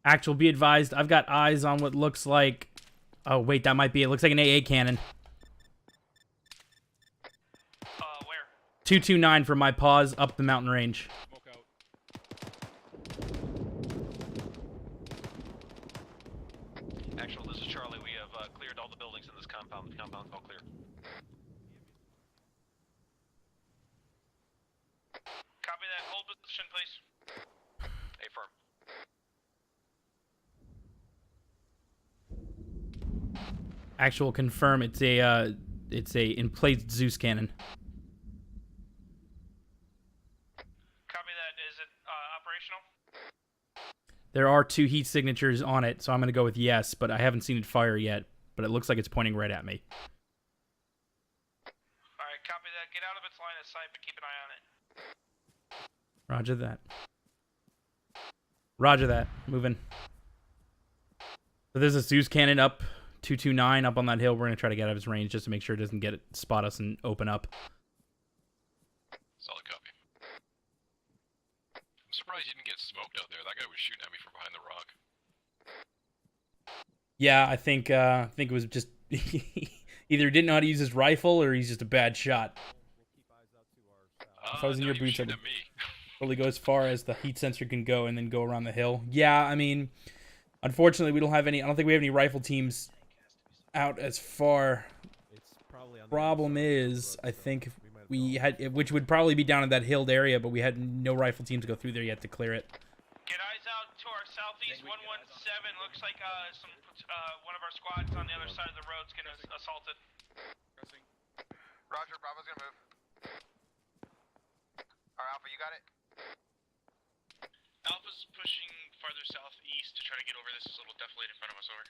Actual, be advised, I've got eyes on what looks like... Oh, wait, that might be it. Looks like an AA cannon. Where? 229 from my pause up the mountain range. Smoke out. Actual, this is Charlie. We have cleared all the buildings in this compound. The compound's all clear. Copy that. Hold position, please. A firm. Actual, confirm it's a in-place Zeus cannon. Copy that. Is it operational? There are 2 heat signatures on it, so I'm going to go with yes, but I haven't seen it fire yet, but it looks like it's pointing right at me. Alright, copy that. Get out of its line of sight, but keep an eye on it. Roger that. Roger that. Moving. So there's a Zeus cannon up 229 up on that hill. We're going to try to get out of his range just to make sure it doesn't spot us and open up. Solid copy. I'm surprised you didn't get smoked out there. That guy was shooting at me from behind the rock. Yeah, I think it was just either didn't know how to use his rifle or he's just a bad shot. If I was in your boots, I would probably go as far as the heat sensor can go and then go around the hill. Yeah, I mean, unfortunately, we don't have any. I don't think we have any rifle teams out as far. Problem is, I think we had, which would probably be down in that hilled area, but we had no rifle teams go through there yet to clear it. Get eyes out to our southeast 117. Looks like one of our squads on the other side of the road's getting assaulted. Roger, Bravo's gonna move. Alright, Alpha, you got it? Alpha's pushing farther southeast to try to get over this little defilade in front of us, over.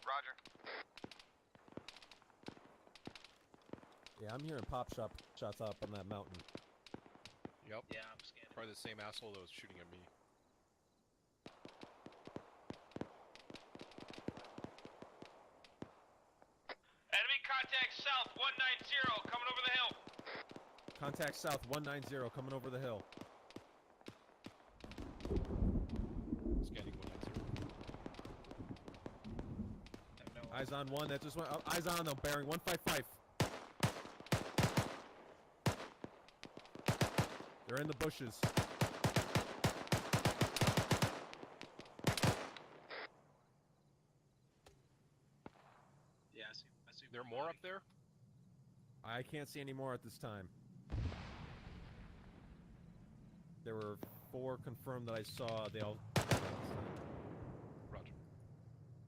Roger. Yeah, I'm hearing shots up on that mountain. Yep. Yeah, I'm scanning. Probably the same asshole that was shooting at me. Enemy contact south 190 coming over the hill. Contact south 190 coming over the hill. Scanning 190. Eyes on one. That just went. Eyes on though. Bearing 155. They're in the bushes. Yeah, I see. There more up there? I can't see any more at this time. There were 4 confirmed that I saw. They all. Roger.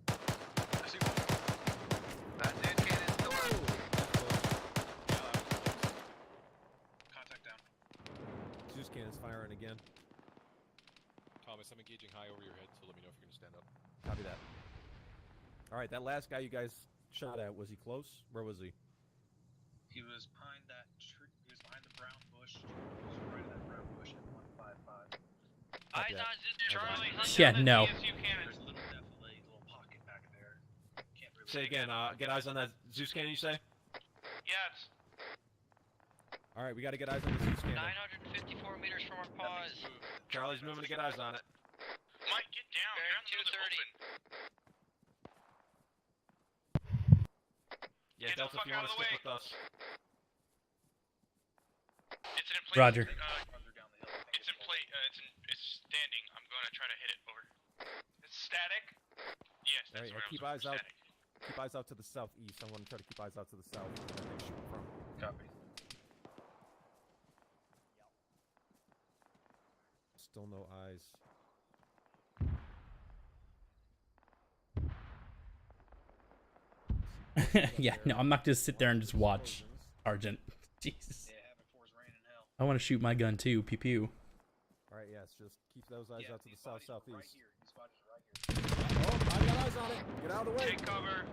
I see one. That Zeus cannon still up. Contact down. Zeus cannon's firing again. Thomas, I'm engaging high over your head, so let me know if you're gonna stand up. Copy that. All right, that last guy you guys shot at, was he close? Where was he? He was behind that tree. He was behind the brown bush. He was right in that brown bush at 155. Eyes on Charlie. Yeah, no. There's a little defilade, little pocket back there. Can't really Say again. Get eyes on that Zeus cannon. You say? Yes. All right, we got to get eyes on the Zeus cannon. 954 meters from our pause. Charlie's moving to get eyes on it. Mike, get down. You're on the open. Yeah, Get the Delta, if fuck you out want of to the stick way. with us. It's in place. Roger. It's in place. It's standing. I'm gonna try to hit it. Over. It's static. Yes, All that's right, where keep I'm eyes out. static. Keep eyes out to the southeast. I'm going to try to keep eyes out to the south. Where they shoot from. Copy. Still no eyes. Yeah, no, I'm not gonna sit there and just watch, Sergeant. Jesus. Yeah, having force rain in hell. I want to shoot my gun too. Pew pew. All right, yes, just keep those eyes out to the south, southeast. Right here. These bodies are right here. Oh, I got eyes on it. Get out of the way. Take cover.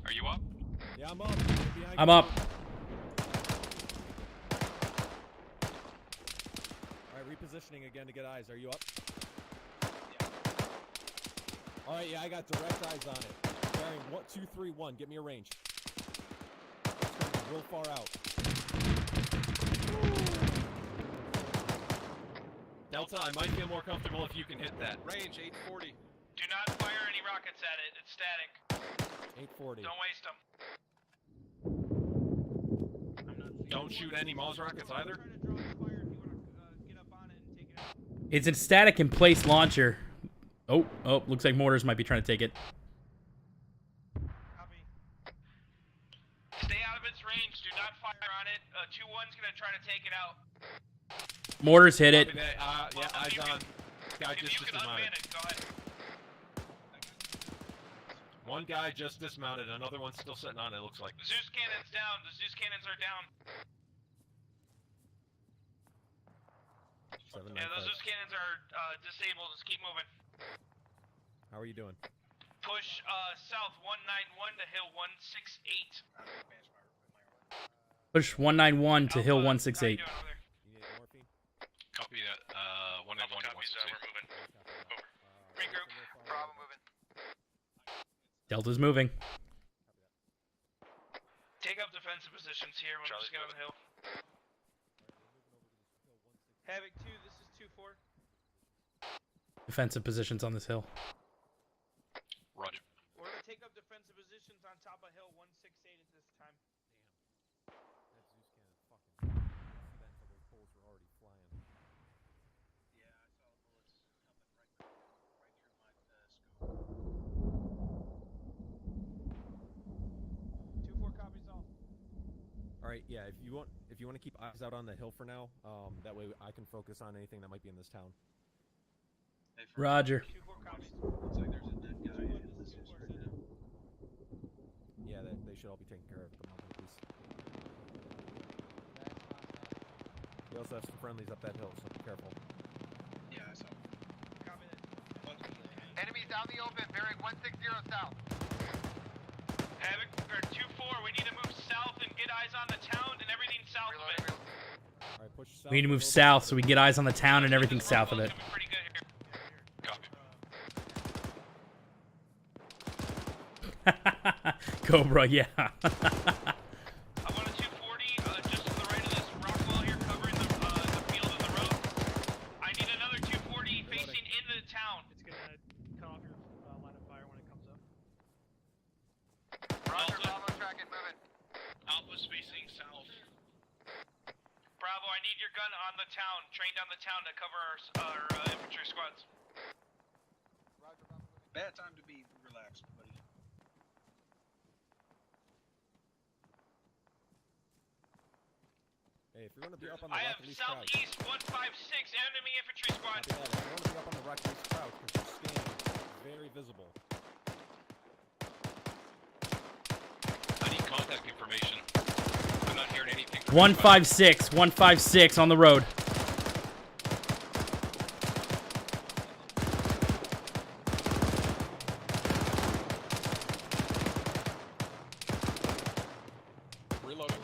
Are you up? Yeah, I'm up. I'm up. Alright, repositioning again to get eyes. Are you up? Alright, yeah, I got direct eyes on it. Bearing 231. Get me a range. It's gonna be real far out. Delta, I might feel more comfortable if you can hit that. Range 840. Do not fire any rockets at it. It's static. 840. Don't waste them. Don't shoot any Mars rockets either. It's a static in place launcher. Oh, looks like mortars might be trying to take it. Stay out of its range. Do not fire on it. 2-1's gonna try to take it out. Mortars hit it. Yeah, eyes on. Guy just You can dismounted. unman it. Go ahead. One guy just dismounted. Another one's still sitting on it. Looks like. The Zeus cannons down. The Zeus cannons are down. Yeah, those Zeus cannons are disabled. Just keep moving. How are you doing? Push south 191 to hill 168. Push 191 to hill 168. Copy that. 191 to 168. We're moving. Regroup. Bravo moving. Delta's moving. Take up defensive positions here. We'll just get on the hill. Havoc 2, this is 2-4. Defensive positions on this hill. Roger. We're gonna take up defensive positions on top of hill 168 at this time. Alright, yeah, if you want to keep eyes out on the hill for now, that way I can focus on anything that might be in this town. Roger. Looks like there's a dead guy in this district right now. Yeah, they should all be taken care of at the moment, at least. We also have some friendlies up that hill, so be careful. Yeah, I saw. Enemies out in the open, bearing 160 south. Havoc, or 2-4, we need to move south and get eyes on the town and everything south of it. Alright, push south. We need to move south so we can get eyes on the town and everything south of it. Pretty good here. Cobra, yeah. I want a 240 just to the right of this rock wall here covering the field and the road. I need another 240 facing into the town. It's gonna cut off your line of fire when it comes up. Roger, Bravo tracking, moving. Alpha's facing south. Bravo, I need your gun on the town, trained on the town to cover our infantry squads. Roger, Bravo moving. Bad time to be relaxed, buddy. Hey, if you're gonna be up on the I rock, have at least crouch. southeast 156 enemy infantry squad. Copy that. If you want to be up on the rock, at least crouch, because your scan is very visible. I need contact information. I'm not hearing anything. 156 on the road. Reloading.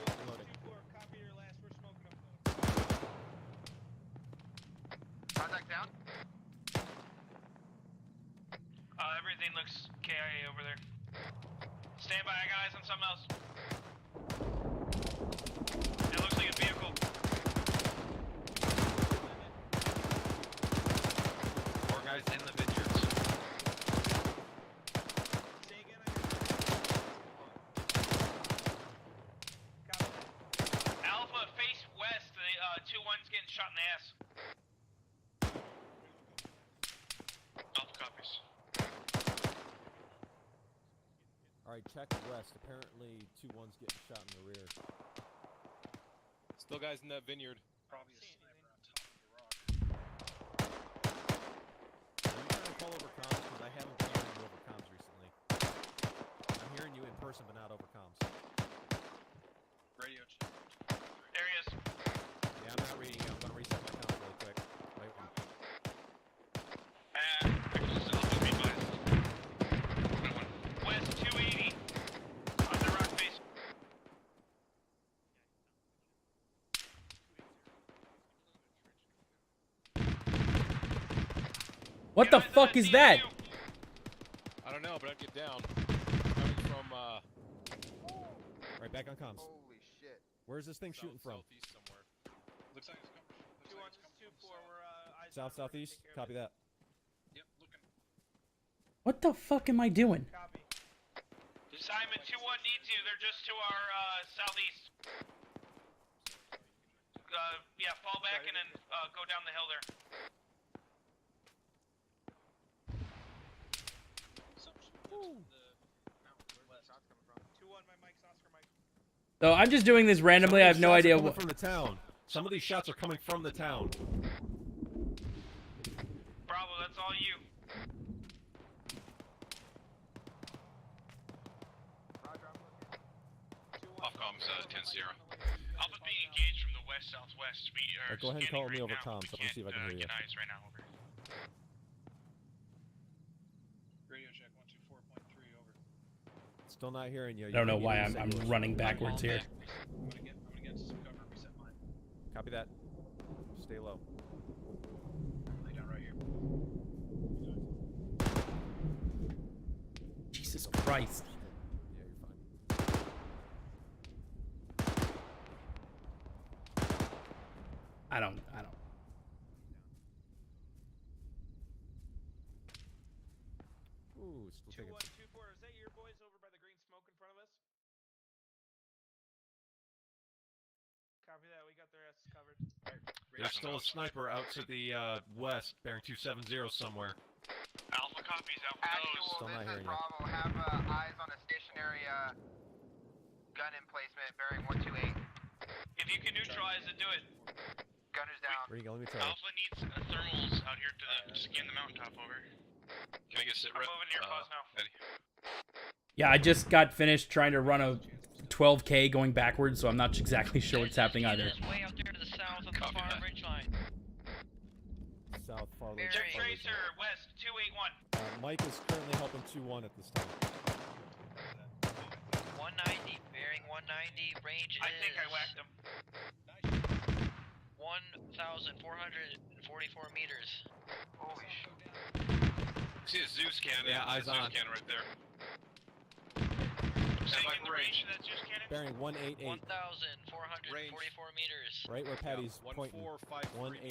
Copy your last, we're smoking them. Contact down. Everything looks KIA over there. Stand by, I got eyes on something else. It looks like a vehicle. More guys in the vineyards. Say again, Alpha, face west. The 2-1's getting shot in the ass. Alpha copies. Alright, check west. Apparently, 2-1's getting shot in the rear. Still guys in that vineyard. Probably a sniper on top of the rock. Are you trying to call over comms? Because I haven't been hearing you over comms recently. I'm hearing you in person, but not over comms. Radio check. There he is. Yeah, I'm not reading you. I'm gonna reset my comms really quick. Wait one. Actually, still have to be advised. West 280. What the fuck is that? I don't know, but I'd get down. Coming from, right back on comms. Holy shit. Where's this thing shooting from? Southeast somewhere. Looks like it's coming. Looks 2-1, like it's coming from 2-4. We're eyes South, on. southeast? Take care of Copy it. that. Yep, looking. What the fuck am I doing? Copy. Simon, 2-1 needs you. They're just to our southeast. Yeah, fall back and then go down the hill there. Shots coming from. 2-1, my mic's Oscar Mike. So I'm just doing this randomly. I have no idea what. what. From the town. Some of these shots are coming from the town. Bravo, that's all you. Off comms, 10-0. Alpha's being engaged from the west-southwest. We are Go ahead and call me over now. comms. I'm gonna see if I can hear you. Get eyes right now, over. Radio check 124.3, over. Still not hearing you. I don't know why I'm running backwards here. I'm gonna get some cover, reset mine. Copy that. Stay low. Lay down right here. Jesus Christ. Yeah, you're fine. I don't. Ooh, still 2-1, taking. 2-4. Is that your boys over by the green smoke in front of us? Copy that. We got their asses covered. There's still a sniper out to the west, bearing 270 somewhere. Alpha copies, Alpha Actual, Still not this is hearing you. Bravo. Have eyes on a stationary gun emplacement bearing 128. If you can neutralize it, do it. Gunner's down. Where you go? Let me try. Alpha needs thermals out here to scan the mountaintop, over. Can I get sit I'm moving near pause now. Eddie? Yeah, I just got finished trying to run a 12K going backwards, so I'm not exactly sure what's happening either. Way out there to the south of the Copy far that. ridge line. South, far left. Jet far left. Tracer, west, 281. Mike is currently helping 2-1 at this time. 190, bearing 190, range I is think I whacked him. 1,444 meters. Holy shit. See a Zeus cannon. Yeah, eyes Zeus on. cannon right there. Staying in the range of that Zeus cannon? Bearing 188. 1,444 meters. Right where Patty's pointing. 1453. 188.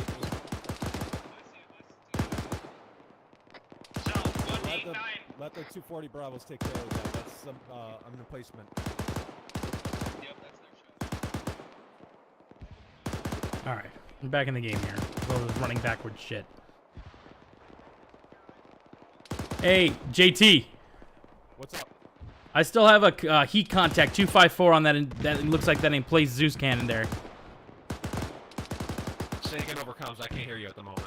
South, 189. Let the 240 Bravos take care of that. That's some an replacement. Yep, that's their shot. All right, I'm back in the game here. Well, this running backwards shit. Hey, JT. What's up? I still have a heat contact 254 on that. That looks like that ain't placed Zeus cannon there. Say again over comms. I can't hear you at the moment.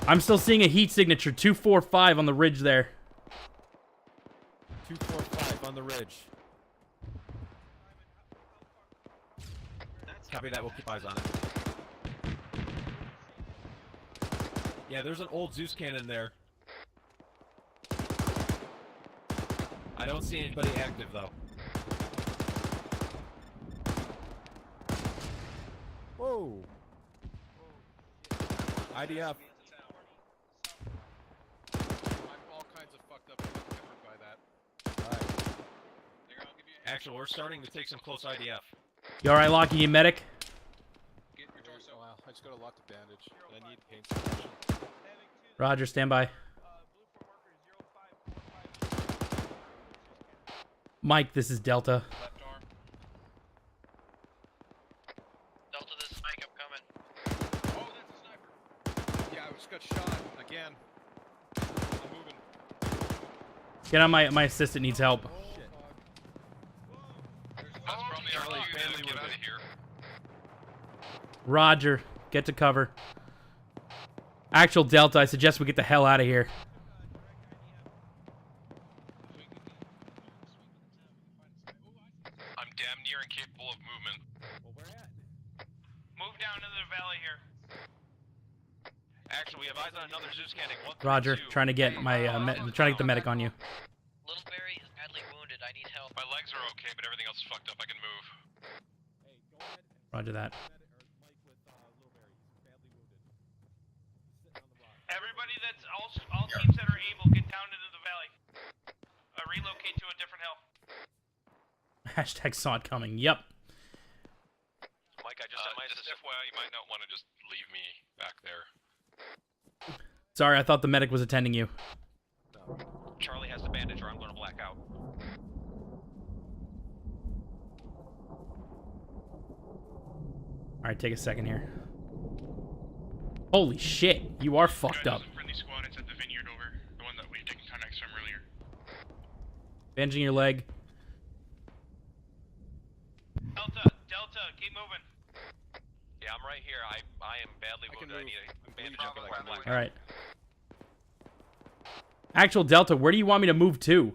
I'm still seeing a heat signature 245 on the ridge there. 245 on the ridge. Copy that. We'll keep eyes on it. Yeah, there's an old Zeus cannon there. I don't see anybody active though. Whoa. IDF. I'm all kinds of fucked up and covered by that. Alright. Here, I'll give you Actually, we're starting to take some close IDF. You all right, Lockie? You medic? get your torso. Wow, I just got a lot to bandage. I need pain suppression. Roger, stand by. Mike, this is Delta. Left arm. Delta, this is Mike. I'm coming. Oh, that's a sniper. Yeah, I just got shot again. I'm moving. Get on my assistant needs help. Shit. That's probably our lead. Get out of here. Roger, get to cover. Actual Delta, I suggest we get the hell out of here. I'm damn near incapable of movement. Well, where at? Move down into the valley here. Actually, we have eyes on another Zeus cannon. Roger, trying to get my trying to get the medic on you. Little Barry is badly wounded. I need help. My legs are okay, but everything else is fucked up. I can move. Hey, go ahead and Roger that. Mike with Little Barry. He's badly wounded. He's sitting on the rock. Everybody everybody that's all teams that are able, get down into the valley. Relocate to a different hill. Hashtag saw it coming. Yep. Mike, I just FYI, you might not want to just leave me back there. Sorry, I thought the medic was attending you. No. Charlie has the bandage, or I'm going to black out. All right, take a second here. Holy shit, you are fucked up. Friendly squad, it's at the vineyard over, the one that we taken contacts from earlier. Bandaging your leg. Delta, keep moving. Yeah, I'm right here. I am badly wounded. I need a bandage up, but I can black out. All right. Actual Delta, where do you want me to move to?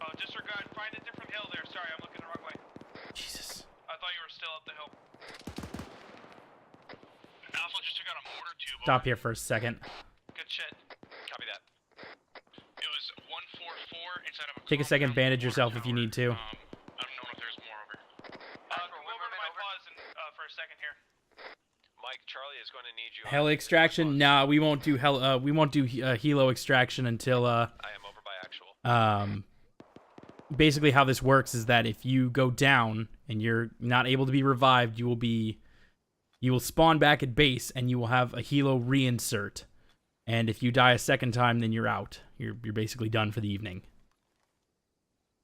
Oh, disregard. Find a different hill there. Sorry, I'm looking the wrong way. Jesus. I thought you were still up the hill. Alpha just took out a mortar tube. Stop here for a second. Good shit. Copy that. It was 144 inside of a Take a second, bandage yourself if you need to. I don't know if there's more over. Come over to my pause for a second here. Mike, Charlie is going to need you. Heli extraction? Nah, we won't do helo extraction until I am over by actual. Basically how this works is that if you go down and you're not able to be revived, you will spawn back at base and you will have a helo reinsert. And if you die a second time, then you're out. You're basically done for the evening.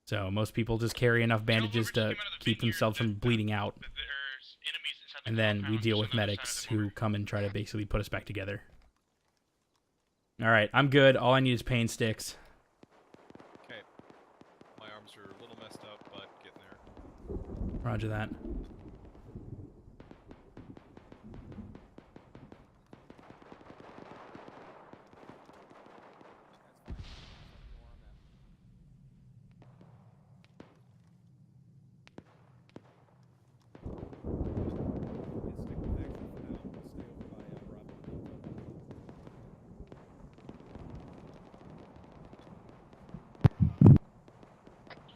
So most people just carry enough bandages to keep themselves from bleeding out. And then we deal with medics who come and try to basically put us back together. Alright, I'm good. All I need is pain sticks. Okay. My arms are a little messed up, but getting there. Roger that.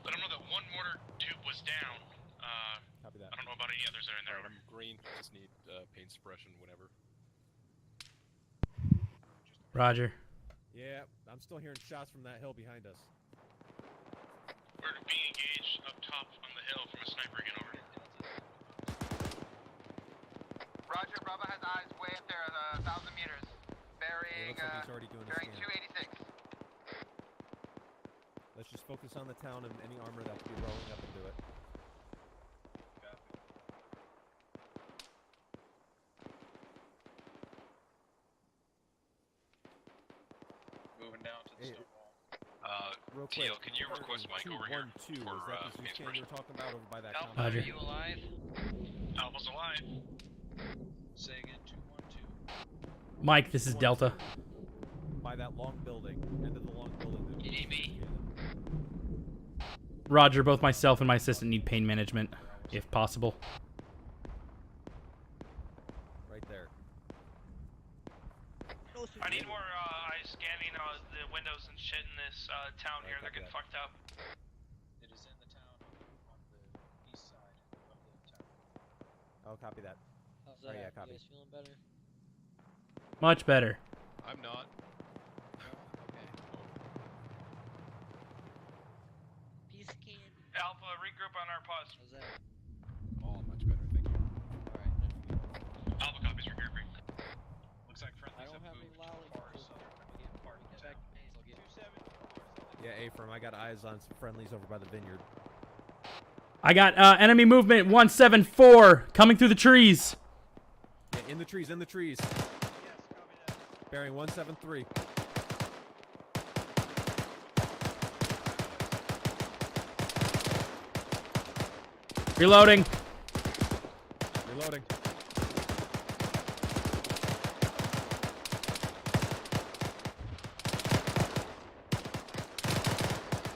Let them know that one mortar tube was down. Copy that. I don't know about any others that are in there. I'm green. Just need pain suppression, whatever. Roger. Yeah, I'm still hearing shots from that hill behind us. We're being engaged up top on the hill from a sniper again over. Roger, Bravo has eyes way up there at 1,000 meters. Bearing, Looks like he's already doing a bearing scan. 286. Let's just focus on the town and any armor that could be rolling up into it. Moving down to the Hey, stone wall. Real quick, Teal, can you request Mike over here 212, for is that the pain scan you suppression? were talking about over by that Alpha, compound? Roger. are you alive? Alpha's alive. Say again, 212. Mike, this is Delta. By that long building, end of the long building. that You need me? Roger, both myself and my assistant need pain management, if possible. Right there. I need more eyes scanning the windows and shit in this town here. They're getting fucked up. It is in the town on the east side of the town. Oh, copy that. How's Oh, that? yeah, You copy. guys feeling better? Much better. I'm not. Okay. Piece of candy. Alpha, regroup on our pause. How's that? Oh, much better, thank you. Alright. Alpha copies for Gear Break. Looks like I friendlies don't have have any moved lollipops. far south. Get back to base, I'll get 27. Yeah, Ephraim, I got eyes on some friendlies over by the vineyard. I got enemy movement 174 coming through the trees. Yeah, in the trees, in the trees. Yes, copy that. Bearing 173. Reloading. Reloading.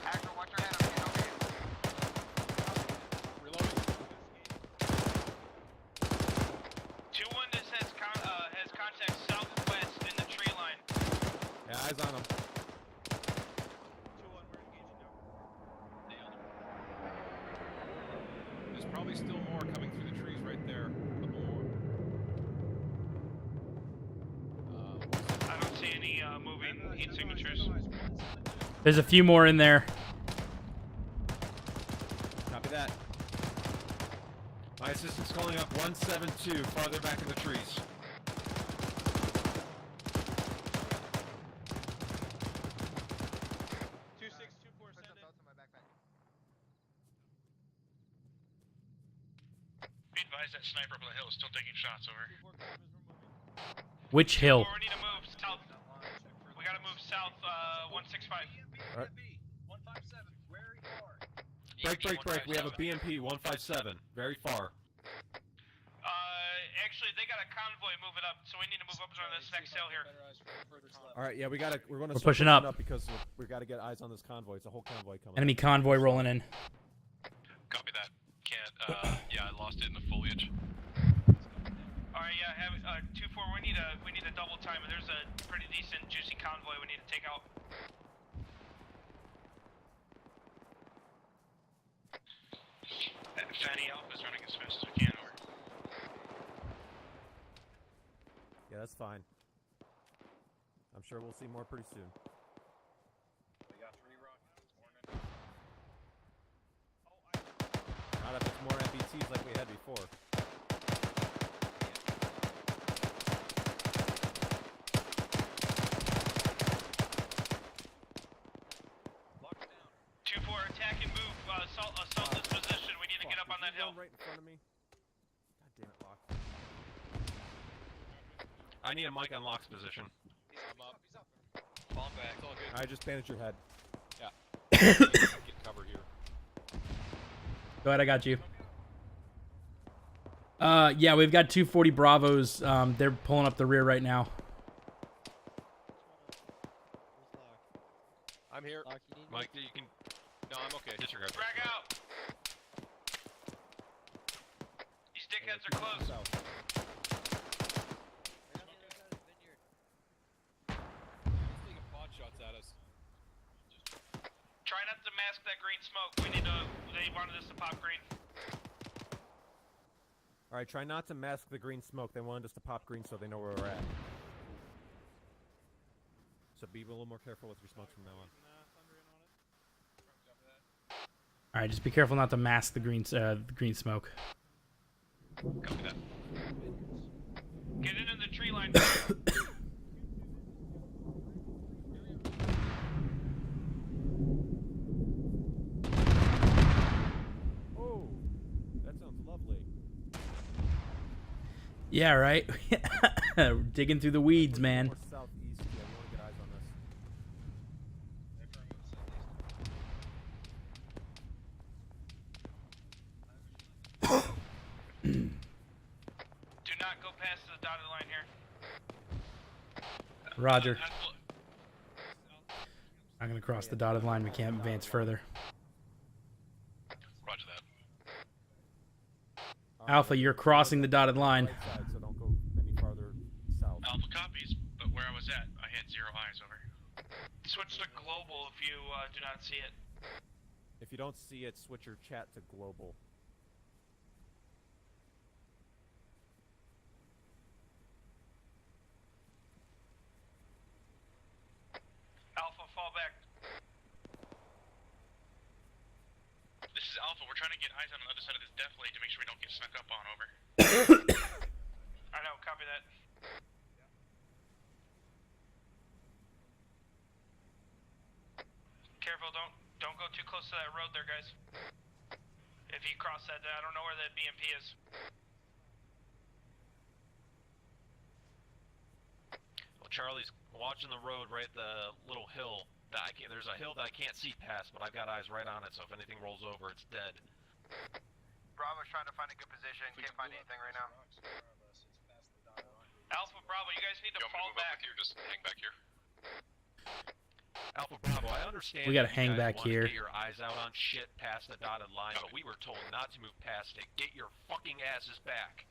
Axel, watch your head. I'm getting over you. Reloading. 2-1 has contact southwest in the tree line. Yeah, eyes on him. 2-1, we're engaging now. There's probably still more coming through the trees right there. A couple more. 173. heat signatures. There's a few more in there. Copy that. My assistant's calling up 172, farther back in the trees. Be advised that sniper up on the hill is still taking shots over. Which hill? We need to move south. We gotta move south, 165. Alright. Break. We have a BMP 157. Very far. Actually, they got a convoy moving up, so we need to move up on this next hill here. Alright, yeah, we're gonna We're start pushing up. because we gotta get eyes on this convoy. It's a whole convoy coming. Enemy convoy rolling in. Copy that. Can't, yeah, I lost it in the foliage. Alright, yeah, have 2-4, we need a double time. There's a pretty decent, juicy convoy we need to take out. Fatty Alpha's running as fast as we can over. Yeah, that's fine. I'm sure we'll see more pretty soon. We got 3 rockets. Not if it's more MBTs like we had before. Lock down. 2-4, attack and move, assault this position. We need to get up on that hill. Right in front of me. God damn it, Locke. I need a mic on Locke's position. I'm up. Fall back. It's all good. I just bandaged your head. Yeah. Get cover here. Go ahead, I got you. Yeah, we've got 240 Bravos. They're pulling up the rear right now. I'm here. Mike, you can... No, I'm okay. Disregard. Drag out! These dickheads are close. He's taking pot shots at us. Try not to mask that green smoke. They wanted us to pop green. Alright, try not to mask the green smoke. They wanted us to pop green so they know where we're at. So be a little more careful with your smokes from now on. All right, just be careful not to mask the green smoke. Copy that. Get into the tree line. Oh, that sounds lovely. Yeah, right. Digging through the weeds, man. More southeast, yeah, we want to get eyes on this. Do not go past the dotted line here. Roger. I'm gonna cross the dotted line. We can't advance further. Roger that. Alpha, you're crossing the dotted line. Right side, so don't go any farther south. Alpha copies, but where I was at, I had 0 eyes over. Switch to global if you do not see it. If you don't see it, switch your chat to global. Alpha, fall back. This is Alpha. We're trying to get eyes on the other side of this death blade to make sure we don't get snuck up on over. I know, copy that. Careful, don't go too close to that road there, guys. If you cross that, I don't know where that BMP is. Well, Charlie's watching the road right at the little hill that I can't. There's a hill that I can't see past, but I've got eyes right on it. So if anything rolls over, it's dead. Bravo's trying to find a good position. Can't find anything right now. Alpha, Bravo, you guys need to fall back. Just hang back here. Alpha Bravo, I understand. We gotta you hang guys back wanna here. Get your eyes out on shit past the dotted line, but we were told not to move past it. Get your fucking asses back.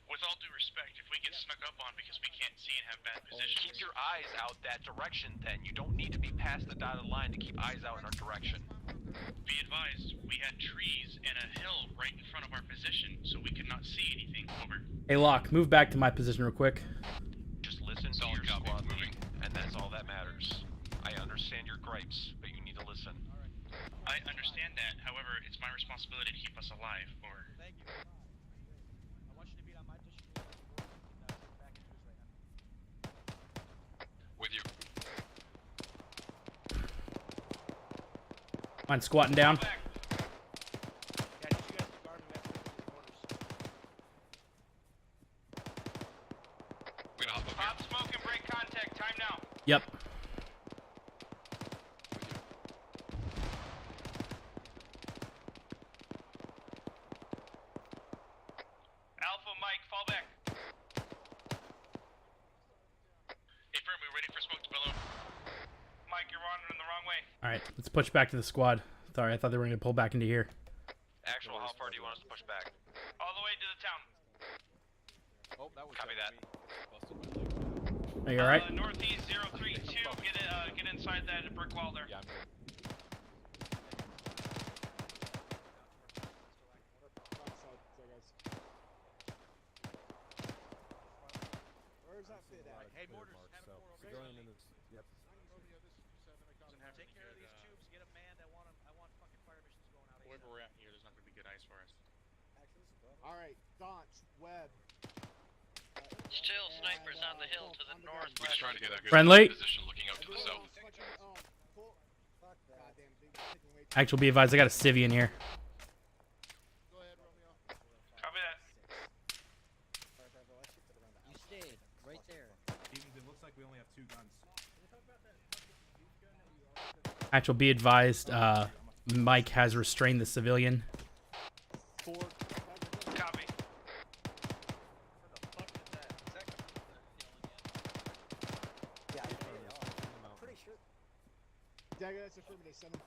With all due respect, if we get snuck up on because we can't see and have bad positions, Keep your eyes out that direction. Then you don't need to be past the dotted line to keep eyes out in our direction. be advised, we had trees and a hill right in front of our position, so we could not see anything. Over. Hey, Locke, move back to my position real quick. Just listen to your squad moving, and pipes, but you need to listen. I understand that. However, it's my responsibility to keep us alive, or... Thank you. I want you to be on my district and get back into this right now. With you. Mine squatting down. Yeah, I need you guys to guard me after these orders. We're gonna hop up Pop smoke and break contact. Time now. Yep. Alpha Mike, fall back. Hey, firm, we're waiting for smoke to billow. Mike, you're wandering the wrong way. All right, let's push back to the squad. Sorry, I thought they were going to pull back into here. Actual, how far do you want us to push back? All the way to the town. Oh, that was Copy that. Busted my leg. Are you all right? Northeast 032. Get inside that brick wall there. Yeah, I'm good. Where's that fit at? Hey, Mortars, have a civilian in this. Yep. Take care of these tubes. Get them manned. I want fucking fire missions going out. Wherever we're at here, there's not going to be good ice for us. Alright, Donch, Webb. Still snipers on the hill to the north. We're just trying to get a good Friendly. position looking out to the south. Actual, be advised, I got a civvy in here. Copy that. You stayed right there. It looks like we only have 2 guns. Actual, be advised, Mike has restrained the civilian. Copy. Yeah, I'm pretty sure. Dagger, that's affirmative, 7.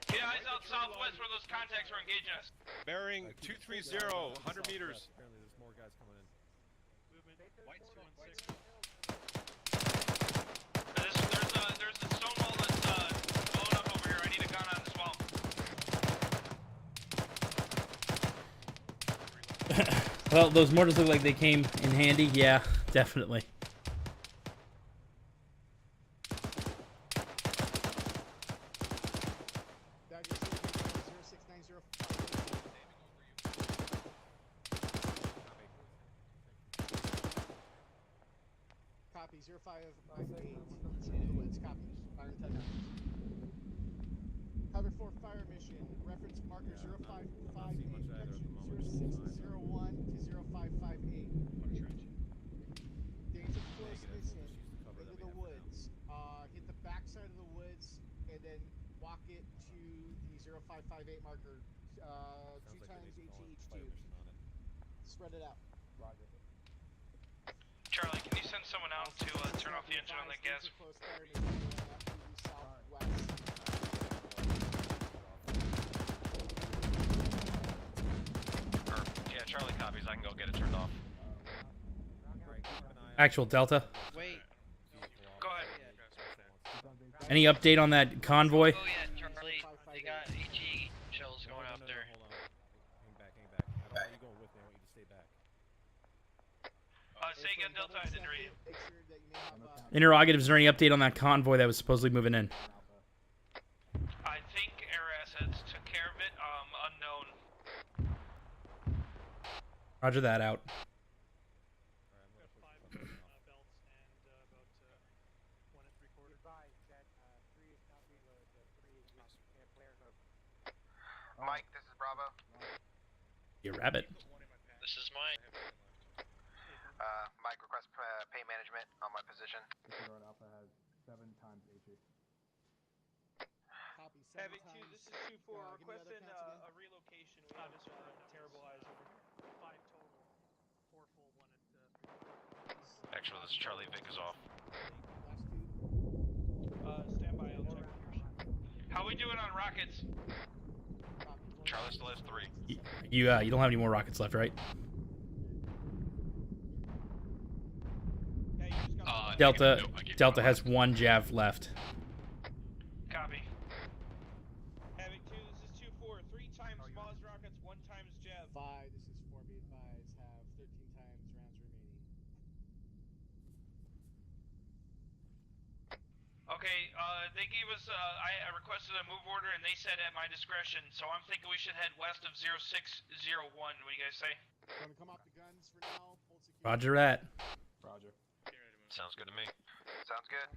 Get eyes out southwest where those contacts are engaging us. Bearing 230, 100 meters. Apparently, there's more guys coming in. There's a stone wall that's blowing up over here. I need a gun on this wall. Well, those mortars look like they came in handy. Yeah, definitely. Dagger, 0690. Copy, 0558. It's in the woods, copy. Fire in 10 now. Cover for fire mission. Reference marker 0558, connection 0601 to 0558. Danger close mission. Into the woods. Hit the backside of the woods and then walk it to the 0558 marker. 2 times HE each tube. Spread it out. Roger. Charlie, can you send someone out to turn off the engine on that gas? Close fire mission going up to the southwest. Yeah, Charlie copies. I can go get it turned off. Actual Delta. Wait. Go ahead. Any update on that convoy? Oh yeah, Charlie. They got HE shells going out there. Hold on. Hang back, hang back. I don't want you going with me. I want you to stay back. Say again, Delta. I didn't read you. Make sure that you may have Interrogative, is there any update on that convoy that was supposedly moving in? I think air assets took care of it. Unknown. Roger that, out. Mike, this is Bravo. You rabbit. This is mine. Mike requests pay management on my position. Alpha has 7 times HE. Copy. Having 2, this is 2-4. Requesting a relocation. We have terrible eyes over here. 5 total. 4 full, 1 at Actually, this is Charlie. Vic is off. stand by, I'll check yours. How we doing on rockets? Charlie still has 3. You don't have any more rockets left, right? Delta, no, I gave Delta one has 1 Jav left. Copy. Having 2, this is 2-4. 3 times Moz rockets, 1 times Jav. 5, this is 4, be advised, have Okay, they gave us, I requested a move order and they said at my discretion, so I'm thinking we should head west of 0601. What do you guys say? Gonna come off the guns for now. Full security. Roger that. Roger. Sounds good to me. Sounds good.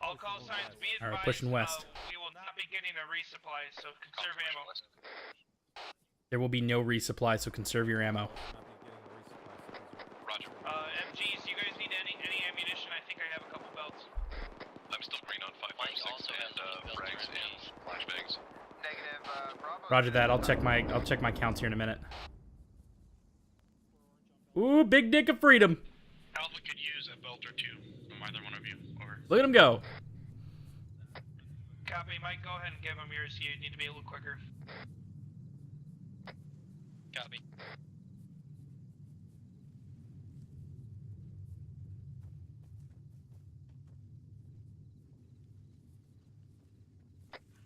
All call signs be All right, advised. pushing west. We will not be getting a resupply, so conserve ammo. There will be no resupply, so conserve your ammo. Roger. MGs, you guys need any ammunition? I think I have a couple belts. I'm still green on 5.56 and frags and flashbangs. Negative, Bravo. Roger that. I'll check my counts here in a minute. Ooh, big dick of freedom. Alpha could use a belt or two from either one of you. Over. Look at him go. Copy, Mike. Go ahead and give them yours. You need to be a little quicker. Copy.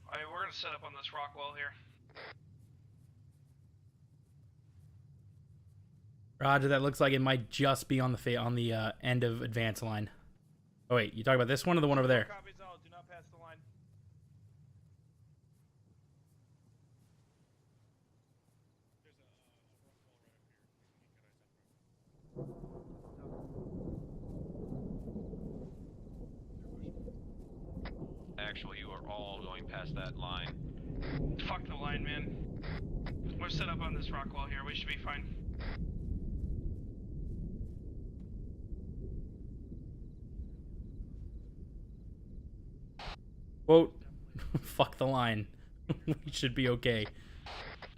Alright, we're gonna set up on this rock wall here. Roger that. Looks like it might just be on the end of advance line. Oh wait, you talking about this one or the one over there? Copies all. Do not pass the line. Actually, you are all going past that line. Fuck the line, man. We're set up on this rock wall here. We should be fine. Quote, fuck the line. We should be okay.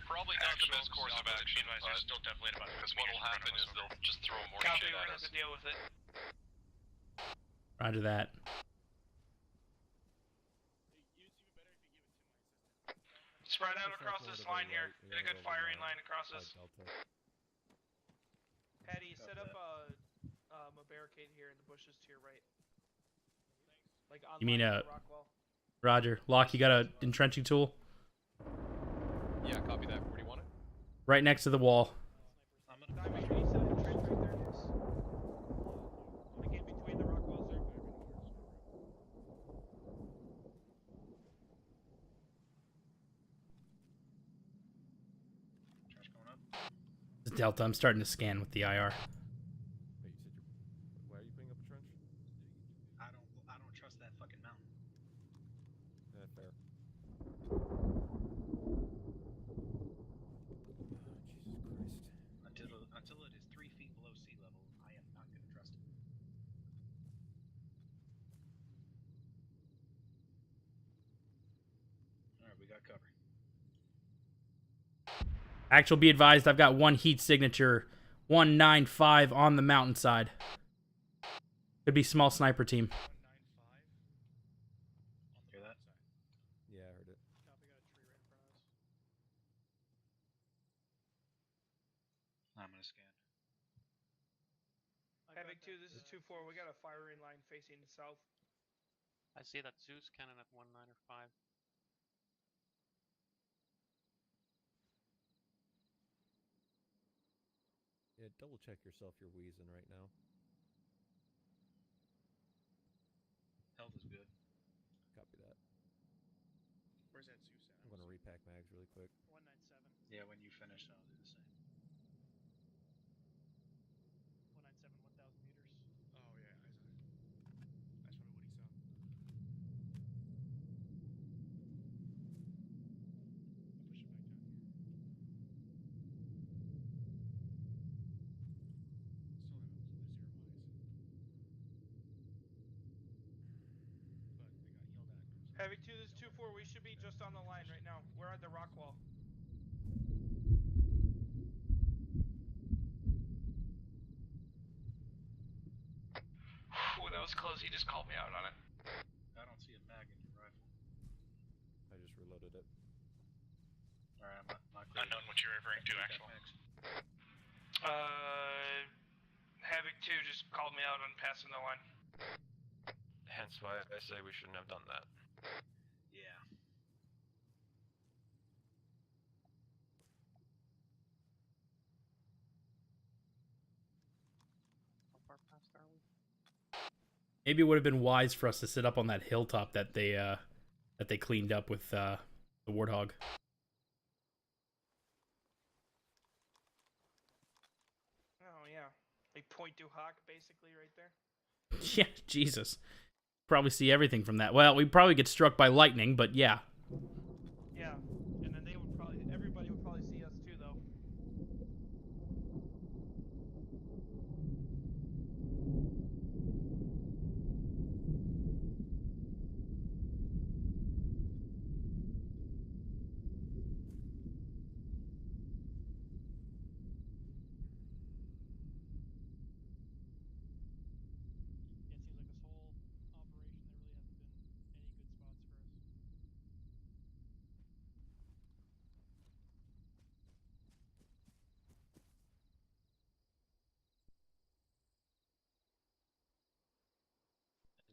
Probably not the best course of action, There's still definitely about because what will happen is they'll just throw more Copy, shit we're at gonna us. have to deal with it. Roger that. Spread out across this line here. Get a good firing line across this. Patty, set up a barricade here in the bushes to your right. Like on You mean line with the rock wall. Roger. Locke, you got a entrenching tool? Yeah, copy that. Where do you want it? Right next to the wall. Diamond, can you set a trench right there? Like in between the rock walls there. Trench going up. This is Delta. I'm starting to scan with the IR. Wait, you said you're... Why are you putting up a trench? I don't trust that fucking mountain. Fair. Jesus Christ. Until it is 3 feet below sea level, I am not going to trust it. Alright, we got cover. Actual, be advised, I've got one heat signature. 195 on the mountainside. Could be small sniper team. Hear that? Yeah, I heard it. I'm going to scan. Havoc 2, this is 2-4. We got a firing line facing south. I see that Zeus cannon at 1 9 or 5. Yeah, double check yourself. You're wheezing right now. Health is good. Copy that. Where's that Zeus at? I'm gonna repack mags really quick. 197. Yeah, when you finish, I'll do the same. 197, 1,000 meters. Oh yeah, that's what he saw. I'll push it back down here. Still have a 0 eyes. But I got yelled at. Havoc 2, this is 2-4. We should be just on the line right now. We're at the rock wall. Ooh, that was close. He just called me out on it. I don't see a mag in your rifle. I just reloaded it. Alright, my Unknown what you're referring to, actually. Havoc 2 just called me out on passing the line. Hence why I say we shouldn't have done that. Yeah. How far past are we? Maybe it would have been wise for us to sit up on that hilltop that they cleaned up with the warthog. Oh yeah, a point to hawk basically right there. Yeah, Jesus. Probably see everything from that. Well, we'd probably get struck by lightning, but yeah. Yeah, and then everybody would probably see us too, though. Yeah, it seems like this whole operation there really hasn't been any good spots for us.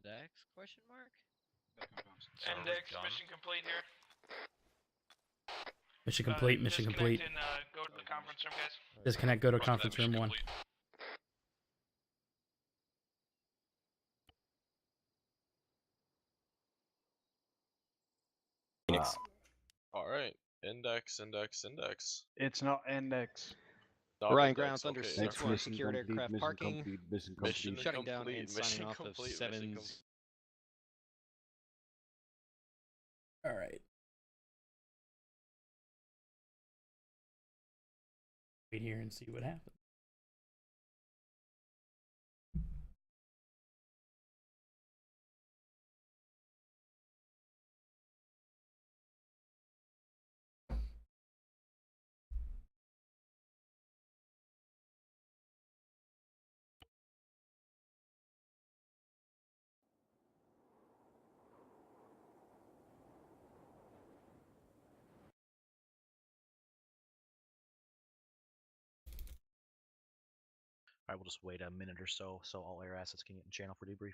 Dex? Question mark? Index mission complete here. Mission complete, mission complete. Disconnect and go to the conference room, guys. Disconnect, go to conference room 1. Phoenix. Alright. Index. It's not index. Not Ryan index, Ground, Thunder okay. 6-1, secured aircraft parking. Mission Shutting down complete, and mission signing off of complete, 7's. All right. Wait here and see what happens. Alright, we'll just wait a minute or so all air assets can get in channel for debrief.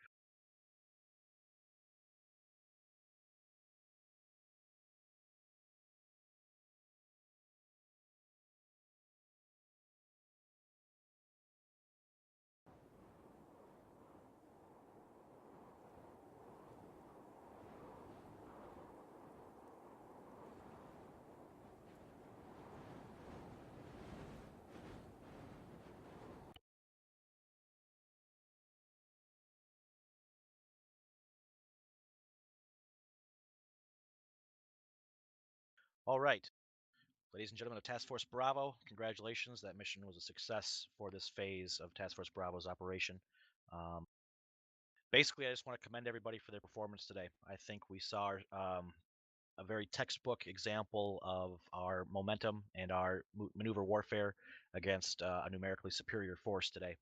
All right. Ladies and gentlemen of Task Force Bravo, congratulations. That mission was a success for this phase of Task Force Bravo's operation. Basically, I just want to commend everybody for their performance today. I think we saw a very textbook example of our momentum and our maneuver warfare against a numerically superior force today.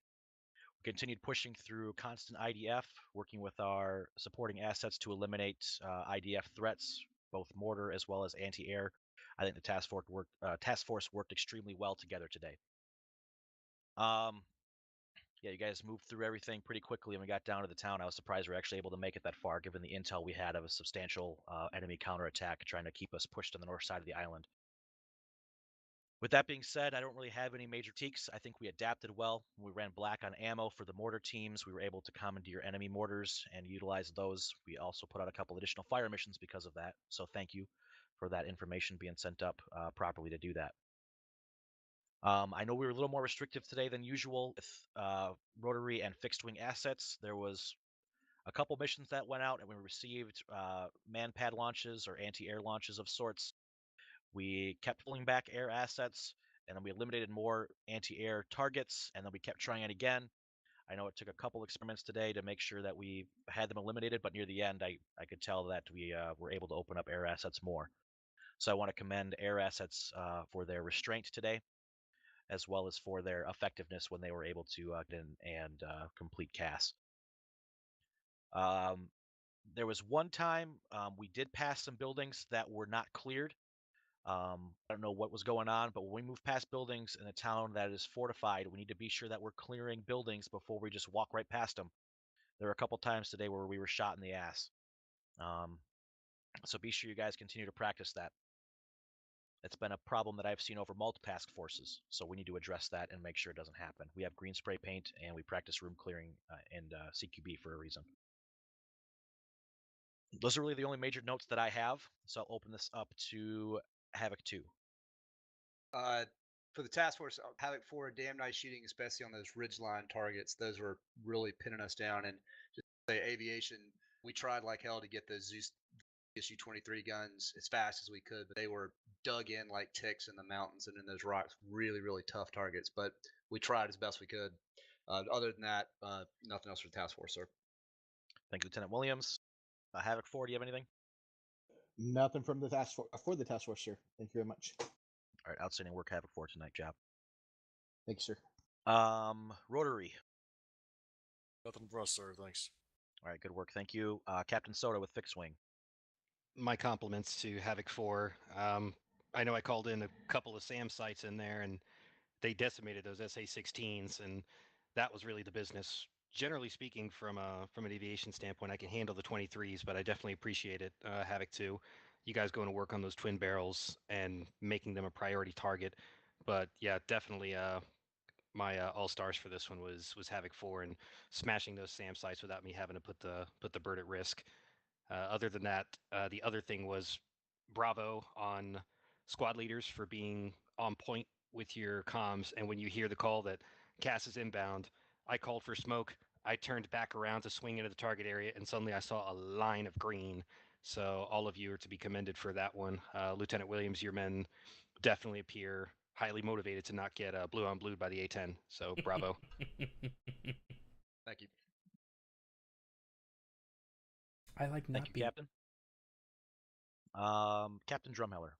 We continued pushing through constant IDF, working with our supporting assets to eliminate IDF threats, both mortar as well as anti-air. I think the task force worked extremely well together today. Yeah, you guys moved through everything pretty quickly, and we got down to the town. I was surprised we were actually able to make it that far, given the intel we had of a substantial enemy counterattack trying to keep us pushed on the north side of the island. With that being said, I don't really have any major critiques. I think we adapted well. We ran black on ammo for the mortar teams. We were able to commandeer enemy mortars and utilize those. We also put out a couple additional fire missions because of that. So thank you for that information being sent up properly to do that. I know we were a little more restrictive today than usual with rotary and fixed wing assets. There was a couple missions that went out and we received man-pad launches or anti-air launches of sorts. We kept pulling back air assets, and then we eliminated more anti-air targets, and then we kept trying it again. I know it took a couple experiments today to make sure that we had them eliminated, but near the end, I could tell that we were able to open up air assets more. So I want to commend air assets for their restraint today, as well as for their effectiveness when they were able to get in and complete CAS. There was one time we did pass some buildings that were not cleared. I don't know what was going on, but when we move past buildings in a town that is fortified, we need to be sure that we're clearing buildings before we just walk right past them. There were a couple times today where we were shot in the ass. So be sure you guys continue to practice that. It's been a problem that I've seen over multiple task forces, so we need to address that and make sure it doesn't happen. We have green spray paint, and we practice room clearing and CQB for a reason. Those are really the only major notes that I have. So I'll open this up to Havoc 2. For the task force, Havoc 4, damn nice shooting, especially on those ridgeline targets. Those were really pinning us down. And just say aviation, we tried like hell to get those ZSU-23 guns as fast as we could, but they were dug in like ticks in the mountains and in those rocks. Really, really tough targets, but we tried as best we could. Other than that, nothing else for the task force, sir. Thank you, Lieutenant Williams. Havoc 4, do you have anything? Nothing from the task force for the task force, sir. Thank you very much. All right, outstanding work, Havoc 4 tonight, job. Thank you, sir. Rotary. Nothing for us, sir. Thanks. All right, good work. Thank you. Captain Soda with fixed wing. My compliments to Havoc 4. I know I called in a couple of SAM sites in there, and they decimated those SA-16s, and that was really the business. Generally speaking, from an aviation standpoint, I can handle the 23s, but I definitely appreciate it, Havoc 2. You guys going to work on those twin barrels and making them a priority target. But yeah, definitely my all-stars for this one was Havoc 4 and smashing those SAM sites without me having to put the bird at risk. Other than that, the other thing was bravo on squad leaders for being on point with your comms. And when you hear the call that Cass is inbound, I called for smoke. I turned back around to swing into the target area, and suddenly I saw a line of green. So all of you are to be commended for that one. Lieutenant Williams, your men definitely appear highly motivated to not get blue on blue by the A-10. So bravo. Thank you. I like not Thank you, being... Captain. Captain Drumheller.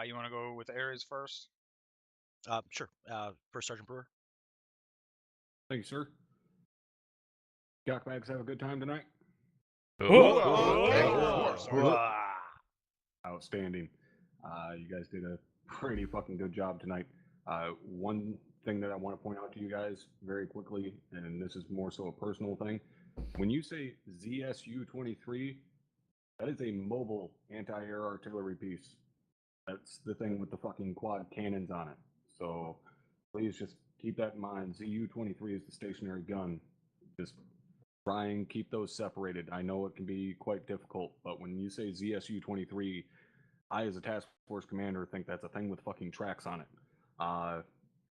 You want to go with areas first? Sure. First Sergeant Brewer. Thank you, sir. Gakbags have a good time tonight? Outstanding. You guys did a pretty fucking good job tonight. One thing that I want to point out to you guys very quickly, and this is more so a personal thing, when you say ZSU-23, that is a mobile anti-air artillery piece. That's the thing with the fucking quad cannons on it. So please just keep that in mind. ZU-23 is the stationary gun. Just try and keep those separated. I know it can be quite difficult, but when you say ZSU-23, I, as a task force commander, think that's a thing with fucking tracks on it.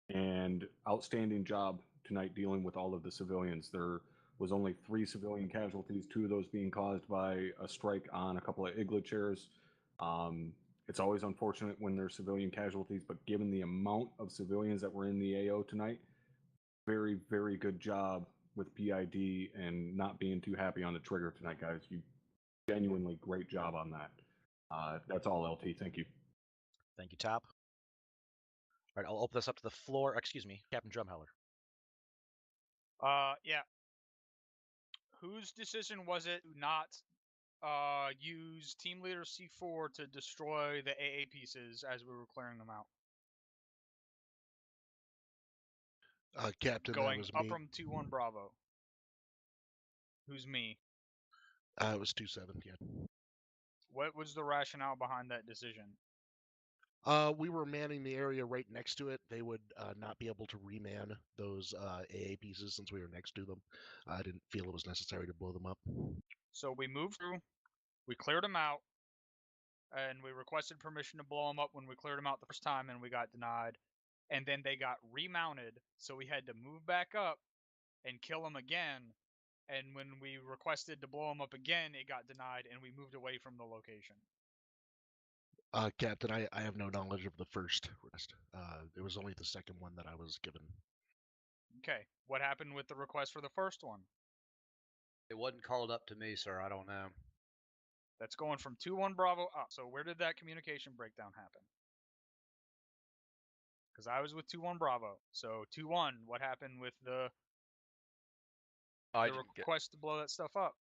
And outstanding job tonight dealing with all of the civilians. There was only 3 civilian casualties, 2 of those being caused by a strike on a couple of igloo chairs. It's always unfortunate when there's civilian casualties, but given the amount of civilians that were in the AO tonight, very, very good job with PID and not being too happy on the trigger tonight, guys. You genuinely great job on that. That's all, LT. Thank you. Thank you, Top. All right, I'll open this up to the floor. Excuse me, Captain Drumheller. Yeah. Whose decision was it to not use Team Leader C4 to destroy the AA pieces as we were clearing them out? Captain, going that was up me. from 2-1 Bravo. Who's me? It was 2-7, yeah. What was the rationale behind that decision? We were manning the area right next to it. They would not be able to reman those AA pieces since we were next to them. I didn't feel it was necessary to blow them up. So we moved through, we cleared them out, and we requested permission to blow them up when we cleared them out the first time, and we got denied. And then they got remounted, so we had to move back up and kill them again. And when we requested to blow them up again, it got denied, and we moved away from the location. Captain, I have no knowledge of the first request. It was only the second one that I was given. Okay, what happened with the request for the first one? It wasn't called up to me, sir. I don't know. That's going from 2-1 Bravo up. So where did that communication breakdown happen? Because I was with 2-1 Bravo. So 2-1, what happened with the request to blow that stuff up?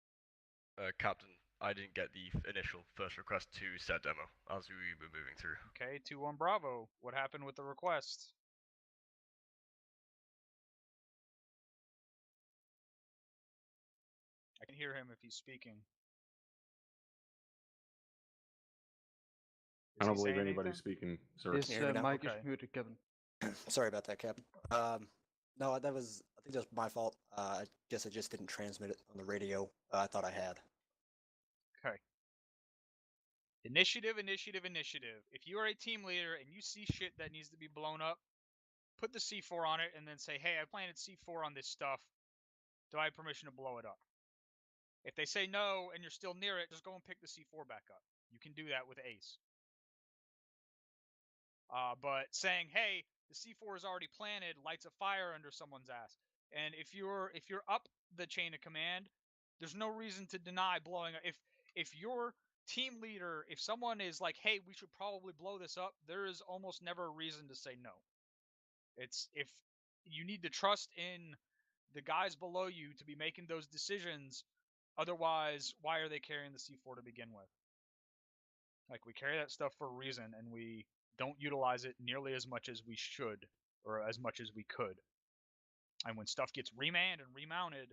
Captain, I didn't get the initial first request to said demo as we were moving through. Okay, 2-1 Bravo, what happened with the request? I can hear him if he's speaking. I don't believe anybody's speaking, sir. His mic is muted, Kevin. Sorry about that, Captain. No, that was think that's my fault. I guess I just didn't transmit it on the radio. I thought I had. Okay. Initiative, initiative, initiative. If you are a team leader and you see shit that needs to be blown up, put the C4 on it and then say, hey, I planted C4 on this stuff. Do I have permission to blow it up? If they say no and you're still near it, just go and pick the C4 back up. You can do that with Ace. But saying, hey, the C4 is already planted, lights a fire under someone's ass. And if you're up the chain of command, there's no reason to deny blowing up. If your team leader, if someone is like, hey, we should probably blow this up, there is almost never a reason to say no. It's if you need to trust in the guys below you to be making those decisions. Otherwise, why are they carrying the C4 to begin with? Like, we carry that stuff for a reason, and we don't utilize it nearly as much as we should, or as much as we could. And when stuff gets remanned and remounted,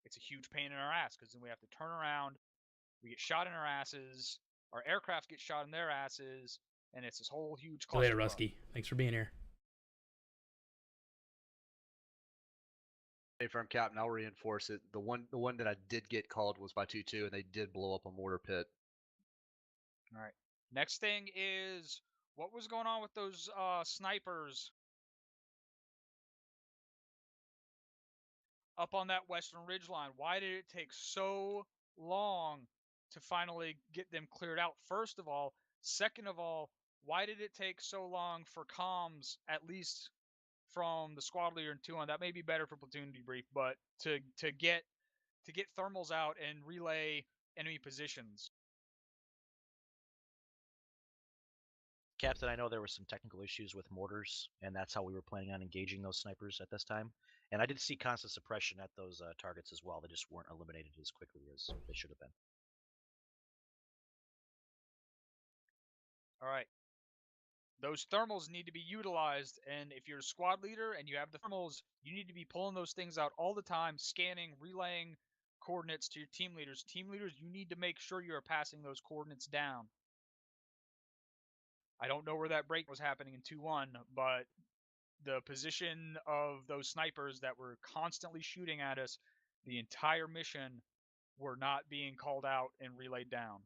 it's a huge pain in our ass, because then we have to turn around, we get shot in our asses, our aircraft get shot in their asses, and it's this whole huge See you later, clusterfuck. Rusky. Thanks for being here. Hey, Firm Captain, I'll reinforce it. The one that I did get called was by 2-2, and they did blow up a mortar pit. All right. Next thing is, what was going on with those snipers up on that western ridgeline? Why did it take so long to finally get them cleared out? First of all. Second of all, why did it take so long for comms, at least from the squad leader and 2-1? That may be better for platoon debrief, but to get thermals out and relay enemy positions. Captain, I know there were some technical issues with mortars, and that's how we were planning on engaging those snipers at this time. And I did see constant suppression at those targets as well. They just weren't eliminated as quickly as they should have been. All right. Those thermals need to be utilized, and if you're a squad leader and you have the thermals, you need to be pulling those things out all the time, scanning, relaying coordinates to your team leaders. Team leaders, you need to make sure you are passing those coordinates down. I don't know where that break was happening in 2-1, but the position of those snipers that were constantly shooting at us the entire mission were not being called out and relayed down.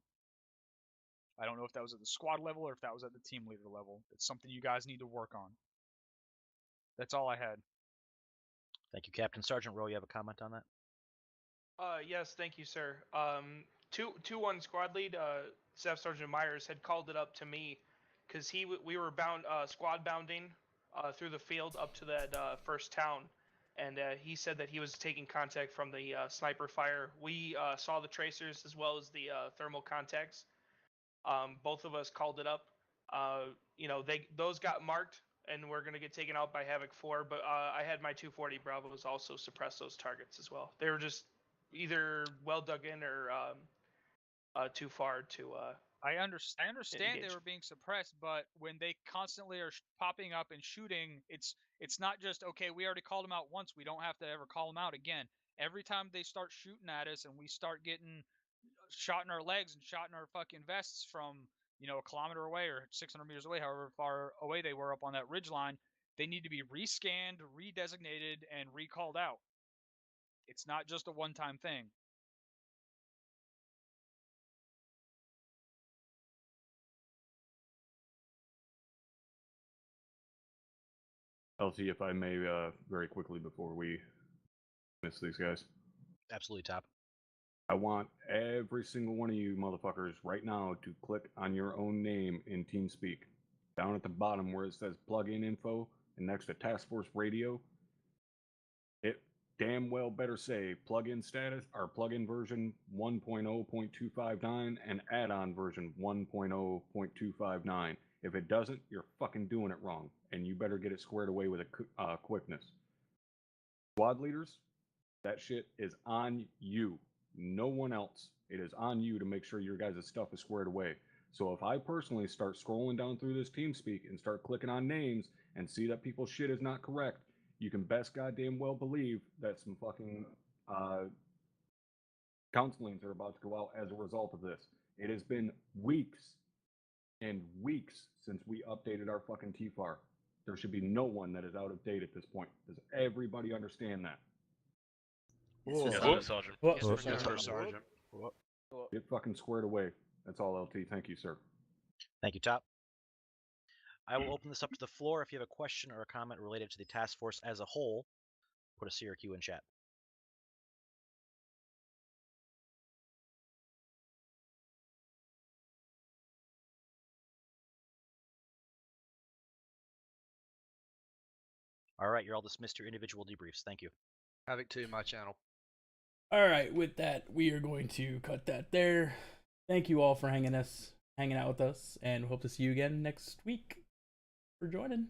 I don't know if that was at the squad level or if that was at the team leader level. It's something you guys need to work on. That's all I had. Thank you, Captain. Sergeant Rowe, you have a comment on that? Yes, thank you, sir. 2-1 squad lead, Staff Sergeant Myers had called it up to me because we were bound squad bounding through the field up to that first town, and he said that he was taking contact from the sniper fire. We saw the tracers as well as the thermal contacts. Both of us called it up. Those got marked and we're gonna get taken out by Havoc 4. But I had my 240 Bravos also suppress those targets as well. They were just either well dug in or too far to. I understand engage. they were being suppressed, but when they constantly are popping up and shooting, it's not just, okay, we already called them out once, we don't have to ever call them out again. Every time they start shooting at us and we start getting shot in our legs and shot in our fucking vests from, a kilometer away or 600 meters away, however far away they were up on that ridge line, they need to be rescanned, redesignated, and recalled out. It's not just a one-time thing. LT, if I may, very quickly before we miss these guys. Absolutely, Top. I want every single one of you motherfuckers right now to click on your own name in TeamSpeak. Down at the bottom where it says plugin info and next to Task Force Radio, it damn well better say plugin status or plugin version 1.0.259 and add-on version 1.0.259. If it doesn't, you're fucking doing it wrong, and you better get it squared away with a quickness. Squad leaders, that shit is on you. No one else. It is on you to make sure your guys' stuff is squared away. So if I personally start scrolling down through this TeamSpeak and start clicking on names and see that people's shit is not correct, you can best goddamn well believe that some fucking counselings are about to go out as a result of this. It has been weeks and weeks since we updated our fucking TFAR. There should be no one that is out of date at this point. Does everybody understand that? Yes, sir, Sergeant. Yes, sir, Sergeant. Get fucking squared away. That's all, LT. Thank you, sir. Thank you, Top. I will open this up to the floor. If you have a question or a comment related to the task force as a whole, put a CRQ in chat. All right, you're all dismissed to your individual debriefs. Thank you. Havoc 2, my channel. All right, with that, we are going to cut that there. Thank you all for hanging out with us, and we hope to see you again next week for joining.